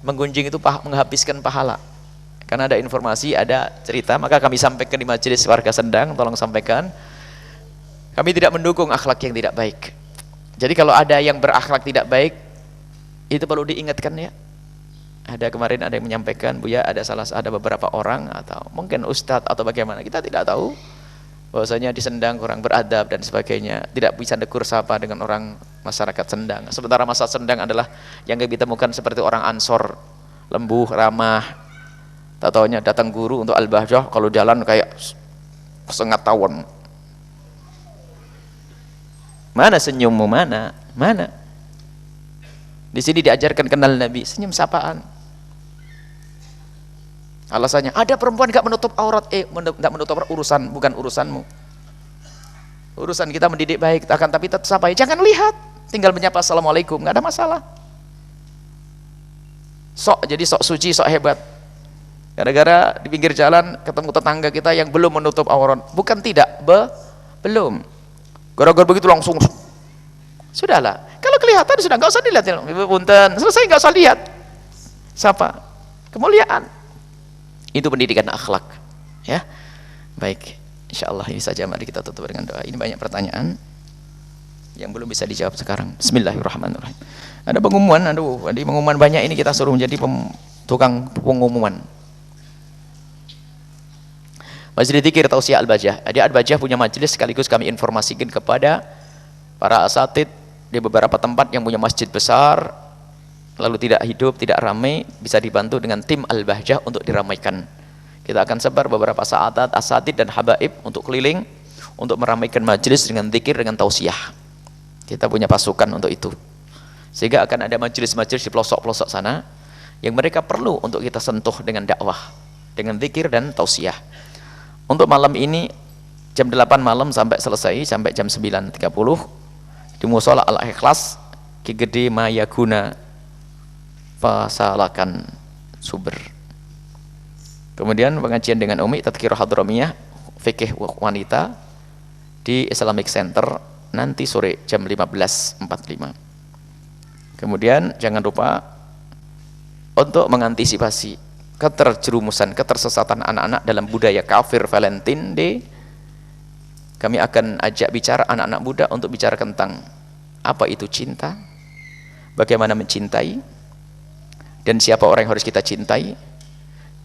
Menggunjing itu menghabiskan pahala. Karena ada informasi, ada cerita, maka kami sampaikan di majelis warga Sendang, tolong sampaikan. Kami tidak mendukung akhlak yang tidak baik. Jadi kalau ada yang berakhlak tidak baik, itu perlu diingatkan ya. Kemarin ada yang menyampaikan, Buya, ada beberapa orang atau mungkin ustadz atau bagaimana, kita tidak tahu, bahwasanya di Sendang kurang beradab dan sebagainya, tidak bisa negur sapa dengan orang masyarakat Sendang. Sementara masyarakat Sendang adalah yang kami temukan seperti orang Ansor, lembuh, ramah. Tak taunya datang guru untuk al-bahjah, kalau jalan kayak sengat tawon. Mana senyummu, mana? Di sini diajarkan kenal Nabi, senyum sapaan. Alasannya, ada perempuan gak menutup aurat, gak menutup aurat, bukan urusanmu. Urusan kita mendidik baik, tapi tetap sapa, jangan lihat, tinggal menyapa assalamualaikum, gak ada masalah. Jadi sok suci, sok hebat. Gara-gara di pinggir jalan ketemu tetangga kita yang belum menutup aurat, bukan tidak, belum. Gara-gara begitu langsung, sudahlah. Kalau kelihatan sudah nggak usah dilihat, ibu punten, selesai, nggak usah lihat. Sapa, kemuliaan. Itu pendidikan akhlak, ya. Baik, insyaallah ini saja. Mari kita tutup dengan doa. Ini banyak pertanyaan yang belum bisa dijawab sekarang. Bismillahirrahmanirrahim. Ada pengumuman, di pengumuman banyak ini kita suruh menjadi tukang pengumuman. Majelis Dzikir Tausiah Al-Bajah. Jadi Al-Bajah punya majelis, sekaligus kami informasikan kepada para asatid di beberapa tempat yang punya masjid besar, lalu tidak hidup, tidak ramai, bisa dibantu dengan tim Al-Bahjah untuk diramaikan. Kita akan sebar beberapa asatid dan habaib untuk keliling, untuk meramaikan majelis dengan zikir, dengan tausiah. Kita punya pasukan untuk itu. Sehingga akan ada majelis-majelis di pelosok-pelosok sana, yang mereka perlu untuk kita sentuh dengan dakwah, dengan zikir dan tausiah. Untuk malam ini, jam 8 malam sampai selesai, sampai jam 9.30, di Musola Al-Ikhlas, Ki Gede Mayaguna, Pasalakan, Suber. Kemudian pengajian dengan Umi, Tadkirah Hadramiyah, fikih wanita, di Islamic Center nanti sore jam 15.45. Kemudian jangan lupa untuk mengantisipasi keterjerumusan, ketersesatan anak-anak dalam budaya kafir Valentine Day, kami akan ajak bicara anak-anak muda untuk bicara tentang apa itu cinta, bagaimana mencintai, dan siapa orang yang harus kita cintai,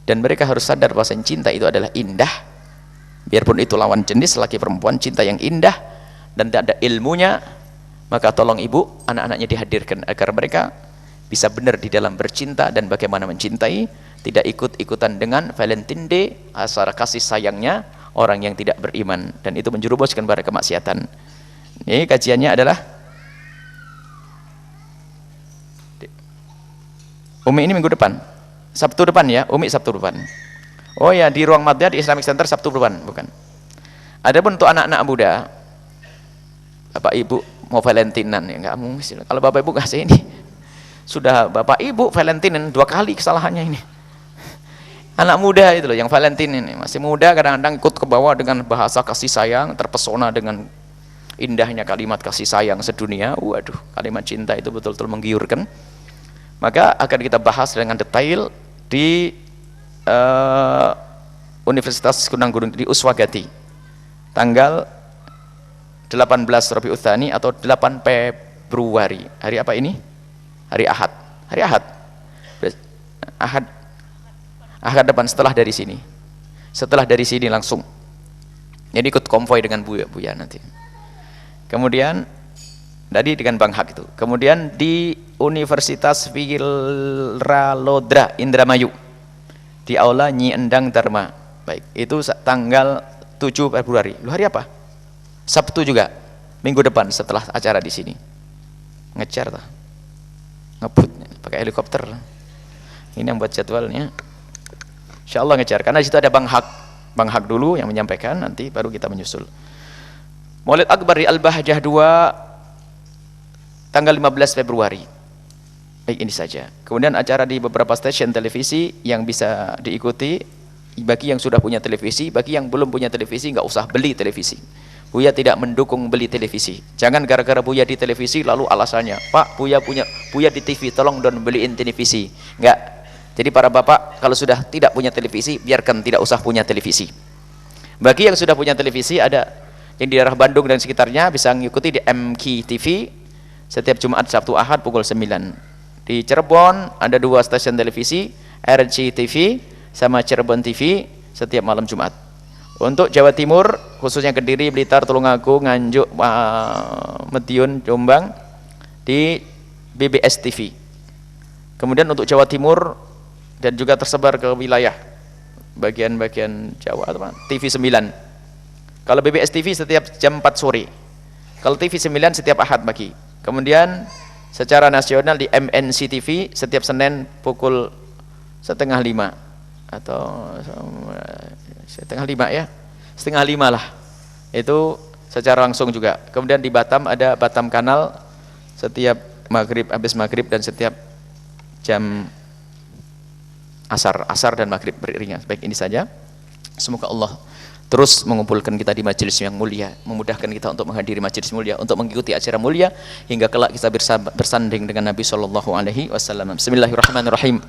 dan mereka harus sadar bahwa cinta itu adalah indah, biarpun itu lawan jenis laki perempuan, cinta yang indah dan tidak ada ilmunya. Maka tolong ibu, anak-anaknya dihadirkan agar mereka bisa benar di dalam bercinta dan bagaimana mencintai, tidak ikut-ikutan dengan Valentine Day, asal kasih sayangnya orang yang tidak beriman, dan itu menjerumuskan pada kemaksiatan. Ini kajiannya adalah Umi ini minggu depan, Sabtu depan ya, Umi Sabtu depan. Oh ya, di ruang madya di Islamic Center Sabtu depan, bukan. Adapun untuk anak-anak muda, Bapak Ibu mau Valentinan ya nggak mungkin. Kalau Bapak Ibu ngasih ini, sudah Bapak Ibu Valentinan 2 kali kesalahannya ini. Anak muda itu loh yang Valentine ini, masih muda kadang-kadang ikut ke bawah dengan bahasa kasih sayang, terpesona dengan indahnya kalimat kasih sayang sedunia. Waduh, kalimat cinta itu betul-betul menggiurkan. Maka akan kita bahas dengan detail di Universitas Gunung Gurun di Uswagati tanggal 18 Rabiul Tsani atau 8 Februari. Hari apa ini? Hari Ahad. Hari Ahad. Ahad depan, setelah dari sini. Setelah dari sini langsung. Jadi ikut konvoy dengan Buya nanti. Kemudian tadi dengan Bang Hak itu. Kemudian di Universitas Wiralodra Indramayu di Aula Nyi Endang Dharma. Baik, itu tanggal 7 Februari. Lu hari apa? Sabtu juga. Minggu depan setelah acara di sini. Ngecer tuh. Ngebut pakai helikopter. Ini yang buat jadwalnya. Insyaallah ngejar, karena di situ ada Bang Hak dulu yang menyampaikan, nanti baru kita menyusul. Maulid Akbar di Al-Bahjah 2 tanggal 15 Februari. Baik, ini saja. Kemudian acara di beberapa stasiun televisi yang bisa diikuti, bagi yang sudah punya televisi, bagi yang belum punya televisi nggak usah beli televisi. Buya tidak mendukung beli televisi. Jangan gara-gara Buya di televisi lalu alasannya, Pak, Buya di TV, tolong don beliin televisi. Enggak. Jadi para bapak kalau sudah tidak punya televisi, biarkan tidak usah punya televisi. Bagi yang sudah punya televisi, ada yang di daerah Bandung dan sekitarnya bisa mengikuti di MK TV setiap Jumat, Sabtu, Ahad pukul 9. Di Cirebon ada 2 stasiun televisi, RC TV sama Cirebon TV setiap malam Jumat. Untuk Jawa Timur, khususnya Kediri, Blitar, Tulungagung, Nganjuk, Madiun, Jombang di BBS TV. Kemudian untuk Jawa Timur dan juga tersebar ke wilayah bagian-bagian Jawa atau TV 9. Kalau BBS TV setiap jam 4 sore. Kalau TV 9 setiap Ahad pagi. Kemudian secara nasional di MNC TV setiap Senin pukul 4:30 atau 4:30 ya. 4:30 lah. Itu secara langsung juga. Kemudian di Batam ada Batam Kanal setiap maghrib, habis maghrib dan setiap jam asar dan maghrib beriringan. Baik, ini saja. Semoga Allah terus mengumpulkan kita di majelis yang mulia, memudahkan kita untuk menghadiri majelis mulia, untuk mengikuti acara mulia hingga kelak kita bersanding dengan Nabi Shallallahu Alaihi Wasallam. Bismillahirrahmanirrahim.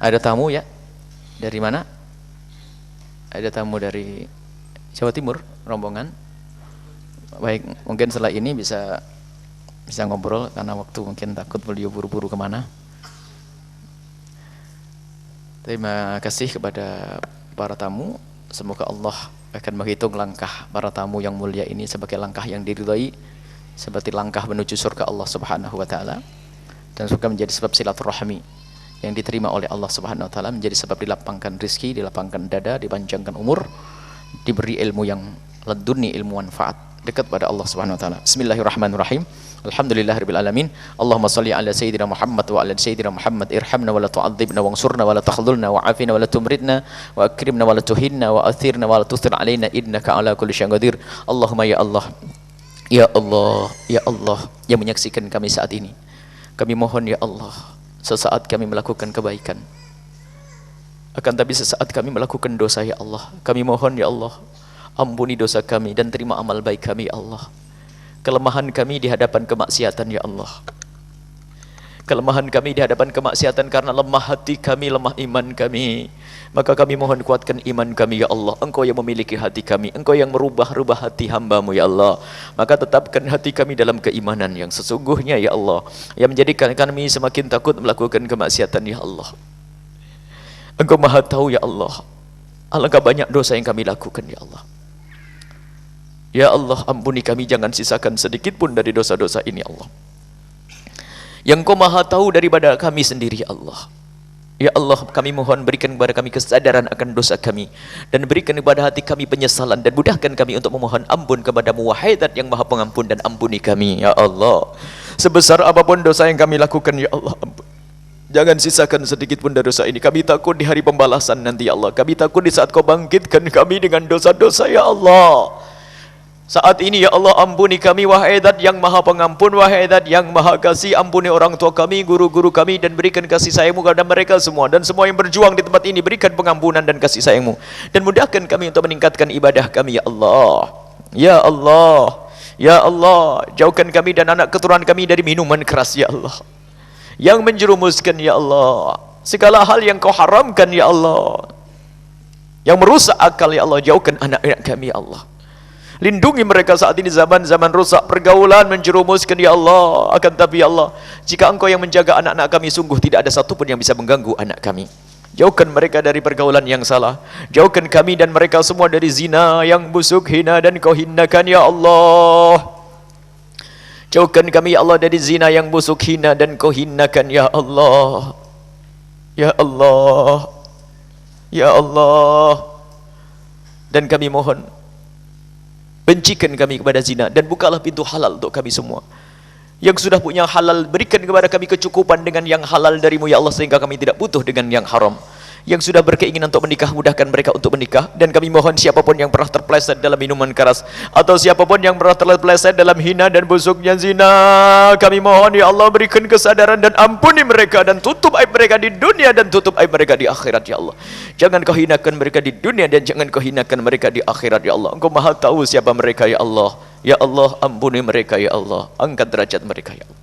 Ada tamu ya? Dari mana? Ada tamu dari Jawa Timur, rombongan. Baik, mungkin setelah ini bisa ngobrol karena waktu mungkin takut beliau buru-buru kemana. Terima kasih kepada para tamu. Semoga Allah akan menghitung langkah para tamu yang mulia ini sebagai langkah yang diridhai, seperti langkah menuju surga Allah Subhanahu wa taala, dan semoga menjadi sebab silaturahmi yang diterima oleh Allah Subhanahu wa taala, menjadi sebab dilapangkan rezeki, dilapangkan dada, dipanjangkan umur, diberi ilmu yang leduni, ilmu manfaat, dekat pada Allah Subhanahu wa taala. Bismillahirrahmanirrahim. Alhamdulillahirabbil alamin. Allahumma shalli ala sayyidina Muhammad wa ala sayyidina Muhammad. Irhamna wa la tu'adzibna wansurna wa la takhdhulna wa afina wa la tumridna wa akrimna wa la tuhinna wa athirna wa la tusir alaina innaka ala kulli syai'in qadir. Allahumma ya Allah. Ya Allah, ya Allah yang menyaksikan kami saat ini. Kami mohon ya Allah, sesaat kami melakukan kebaikan, akan tapi sesaat kami melakukan dosa ya Allah. Kami mohon ya Allah, Ampuni dosa kami dan terima amal baik kami ya Allah. Kelemahan kami di hadapan kemaksiatan ya Allah. Kelemahan kami di hadapan kemaksiatan karena lemah hati kami, lemah iman kami. Maka kami mohon kuatkan iman kami ya Allah. Engkau yang memiliki hati kami, Engkau yang merubah-rubah hati hamba-Mu ya Allah. Maka tetapkan hati kami dalam keimanan yang sesungguhnya ya Allah, yang menjadikan kami semakin takut melakukan kemaksiatan ya Allah. Engkau Maha tahu ya Allah, alangkah banyak dosa yang kami lakukan ya Allah. Ya Allah, ampuni kami, jangan sisakan sedikit pun dari dosa-dosa ini Allah. Yang Kau Maha tahu daripada kami sendiri ya Allah. Ya Allah, kami mohon berikan kepada kami kesadaran akan dosa kami, dan berikan kepada hati kami penyesalan, dan mudahkan kami untuk memohon ampun kepada-Mu wahai Zat yang Maha Pengampun, dan ampuni kami ya Allah. Sebesar apapun dosa yang kami lakukan ya Allah, ampun. Jangan sisakan sedikit pun dari dosa ini. Kami takut di hari pembalasan nanti ya Allah. Kami takut di saat Kau bangkitkan kami dengan dosa-dosa ya Allah. Saat ini ya Allah, ampuni kami wahai Zat yang Maha Pengampun, wahai Zat yang Maha Kasih. Ampuni orang tua kami, guru-guru kami, dan berikan kasih sayang-Mu kepada mereka semua, dan semua yang berjuang di tempat ini berikan pengampunan dan kasih sayang-Mu, dan mudahkan kami untuk meningkatkan ibadah kami ya Allah. Ya Allah, ya Allah, jauhkan kami dan anak keturunan kami dari minuman keras ya Allah, yang menjerumuskan ya Allah, segala hal yang Kau haramkan ya Allah, yang merusak akal ya Allah. Jauhkan anak-anak kami ya Allah. Lindungi mereka saat ini zaman-zaman rusak, pergaulan menjerumuskan ya Allah. Akan tapi ya Allah, jika Engkau yang menjaga anak-anak kami, sungguh tidak ada satupun yang bisa mengganggu anak kami. Jauhkan mereka dari pergaulan yang salah. Jauhkan kami dan mereka semua dari zina yang busuk, hina dan Kau hinakan ya Allah. Jauhkan kami ya Allah dari zina yang busuk, hina dan Kau hinakan ya Allah. Ya Allah, ya Allah. Dan kami mohon, bencikan kami kepada zina, dan bukalah pintu halal untuk kami semua. Yang sudah punya halal, berikan kepada kami kecukupan dengan yang halal dari-Mu ya Allah, sehingga kami tidak butuh dengan yang haram. Yang sudah berkeinginan untuk menikah, mudahkan mereka untuk menikah. Dan kami mohon siapapun yang pernah terpeleset dalam minuman keras, atau siapapun yang pernah terpeleset dalam hina dan busuknya zina, kami mohon ya Allah, berikan kesadaran dan ampuni mereka, dan tutup aib mereka di dunia dan tutup aib mereka di akhirat ya Allah. Jangan Kau hinakan mereka di dunia, dan jangan Kau hinakan mereka di akhirat ya Allah. Engkau Maha tahu siapa mereka ya Allah. Ya Allah, ampuni mereka ya Allah, angkat derajat mereka ya Allah.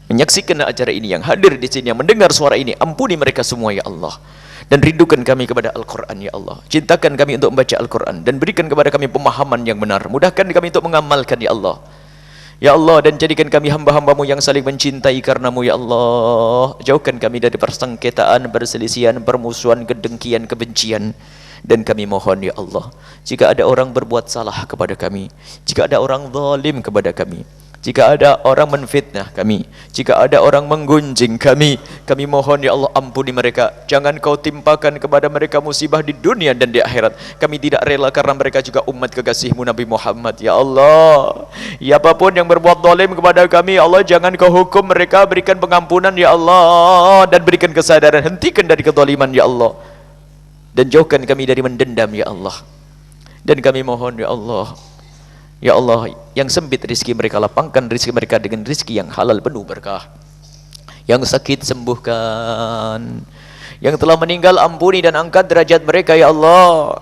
Menyaksikan acara ini, yang hadir di sini, yang mendengar suara ini, ampuni mereka semua ya Allah. Dan rindukan kami kepada Al-Quran ya Allah. Cintakan kami untuk membaca Al-Quran, dan berikan kepada kami pemahaman yang benar. Mudahkan kami untuk mengamalkan ya Allah. Ya Allah, dan jadikan kami hamba-hamba-Mu yang saling mencintai karena-Mu ya Allah. Jauhkan kami dari persengketaan, perselisihan, permusuhan, kedengkian, kebencian. Dan kami mohon ya Allah, jika ada orang berbuat salah kepada kami, jika ada orang zalim kepada kami, jika ada orang menfitnah kami, jika ada orang menggunjing kami mohon ya Allah, ampuni mereka. Jangan Kau timpakan kepada mereka musibah di dunia dan di akhirat. Kami tidak rela karena mereka juga umat kekasih-Mu Nabi Muhammad ya Allah. Siapapun yang berbuat zalim kepada kami ya Allah, jangan Kau hukum mereka, berikan pengampunan ya Allah, dan berikan kesadaran, hentikan dari kezaliman ya Allah, dan jauhkan kami dari mendendam ya Allah. Dan kami mohon ya Allah, ya Allah, yang sempit rizki mereka, lapangkan rizki mereka dengan rizki yang halal penuh berkah. Yang sakit sembuhkan, yang telah meninggal ampuni dan angkat derajat mereka ya Allah.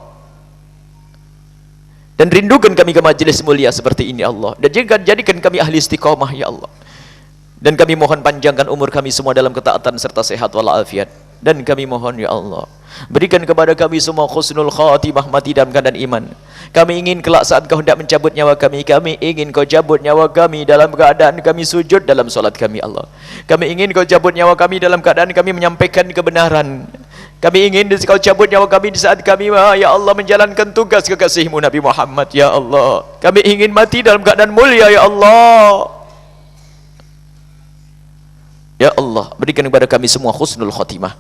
Dan rindukan kami ke majelis mulia seperti ini Allah, dan jadikan kami ahli istiqomah ya Allah. Dan kami mohon panjangkan umur kami semua dalam ketaatan serta sehat walafiat. Dan kami mohon ya Allah, berikan kepada kami semua khusnul khatimah, mati dalam keadaan iman. Kami ingin kelak saat Kau hendak mencabut nyawa kami ingin Kau cabut nyawa kami dalam keadaan kami sujud dalam solat kami Allah. Kami ingin Kau cabut nyawa kami dalam keadaan kami menyampaikan kebenaran. Kami ingin Kau cabut nyawa kami di saat kami ya Allah menjalankan tugas kekasih-Mu Nabi Muhammad ya Allah. Kami ingin mati dalam keadaan mulia ya Allah. Ya Allah, berikan kepada kami semua khusnul khatimah,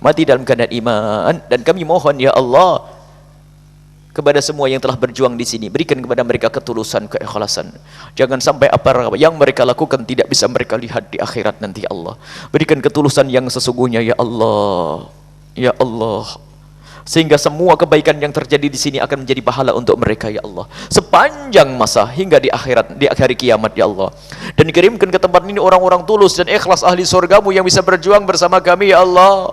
mati dalam keadaan iman. Dan kami mohon ya Allah, kepada semua yang telah berjuang di sini, berikan kepada mereka ketulusan, keikhlasan. Jangan sampai apa yang mereka lakukan tidak bisa mereka lihat di akhirat nanti Allah. Berikan ketulusan yang sesungguhnya ya Allah. Ya Allah, sehingga semua kebaikan yang terjadi di sini akan menjadi pahala untuk mereka ya Allah, sepanjang masa hingga di akhirat, di hari kiamat ya Allah. Dan kirimkan ke tempat ini orang-orang tulus dan ikhlas ahli surga-Mu yang bisa berjuang bersama kami ya Allah.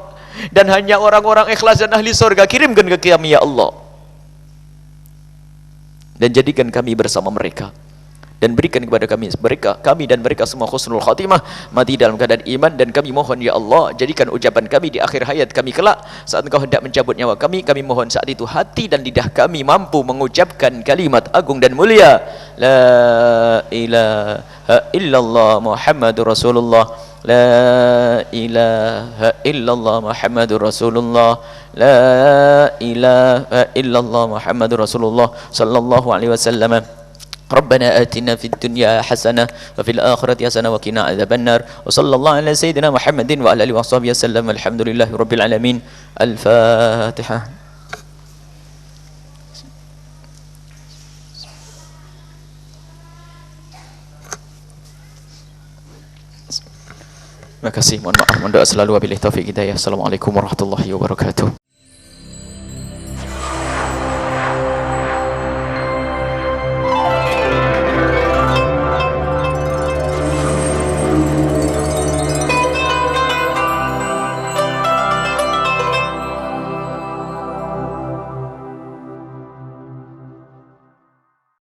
Dan hanya orang-orang ikhlas dan ahli surga kirimkan ke kami ya Allah. dan jadikan kami bersama mereka, dan berikan kepada kami dan mereka semua husnul khatimah, mati dalam keadaan iman. Dan kami mohon ya Allah, jadikan ucapan kami di akhir hayat kami kelak, saat Engkau hendak mencabut nyawa kami mohon saat itu hati dan lidah kami mampu mengucapkan kalimat agung dan mulia, la ilaha illallah Muhammadur Rasulullah, la ilaha illallah Muhammadur Rasulullah, la ilaha illallah Muhammadur Rasulullah sallallahu alaihi wasallam. ربنا آتنا في الدنيا حسنة وفي الآخرة حسنة وقنا عذاب النار وصلى الله على سيدنا محمد وعلى آله وصحبه وسلم. الحمد لله رب العالمين. الفاتحة. Terima kasih, mohon maaf, mohon doa selalu, wabillahi taufiq hidayah. Assalamualaikum warahmatullahi wabarakatuh.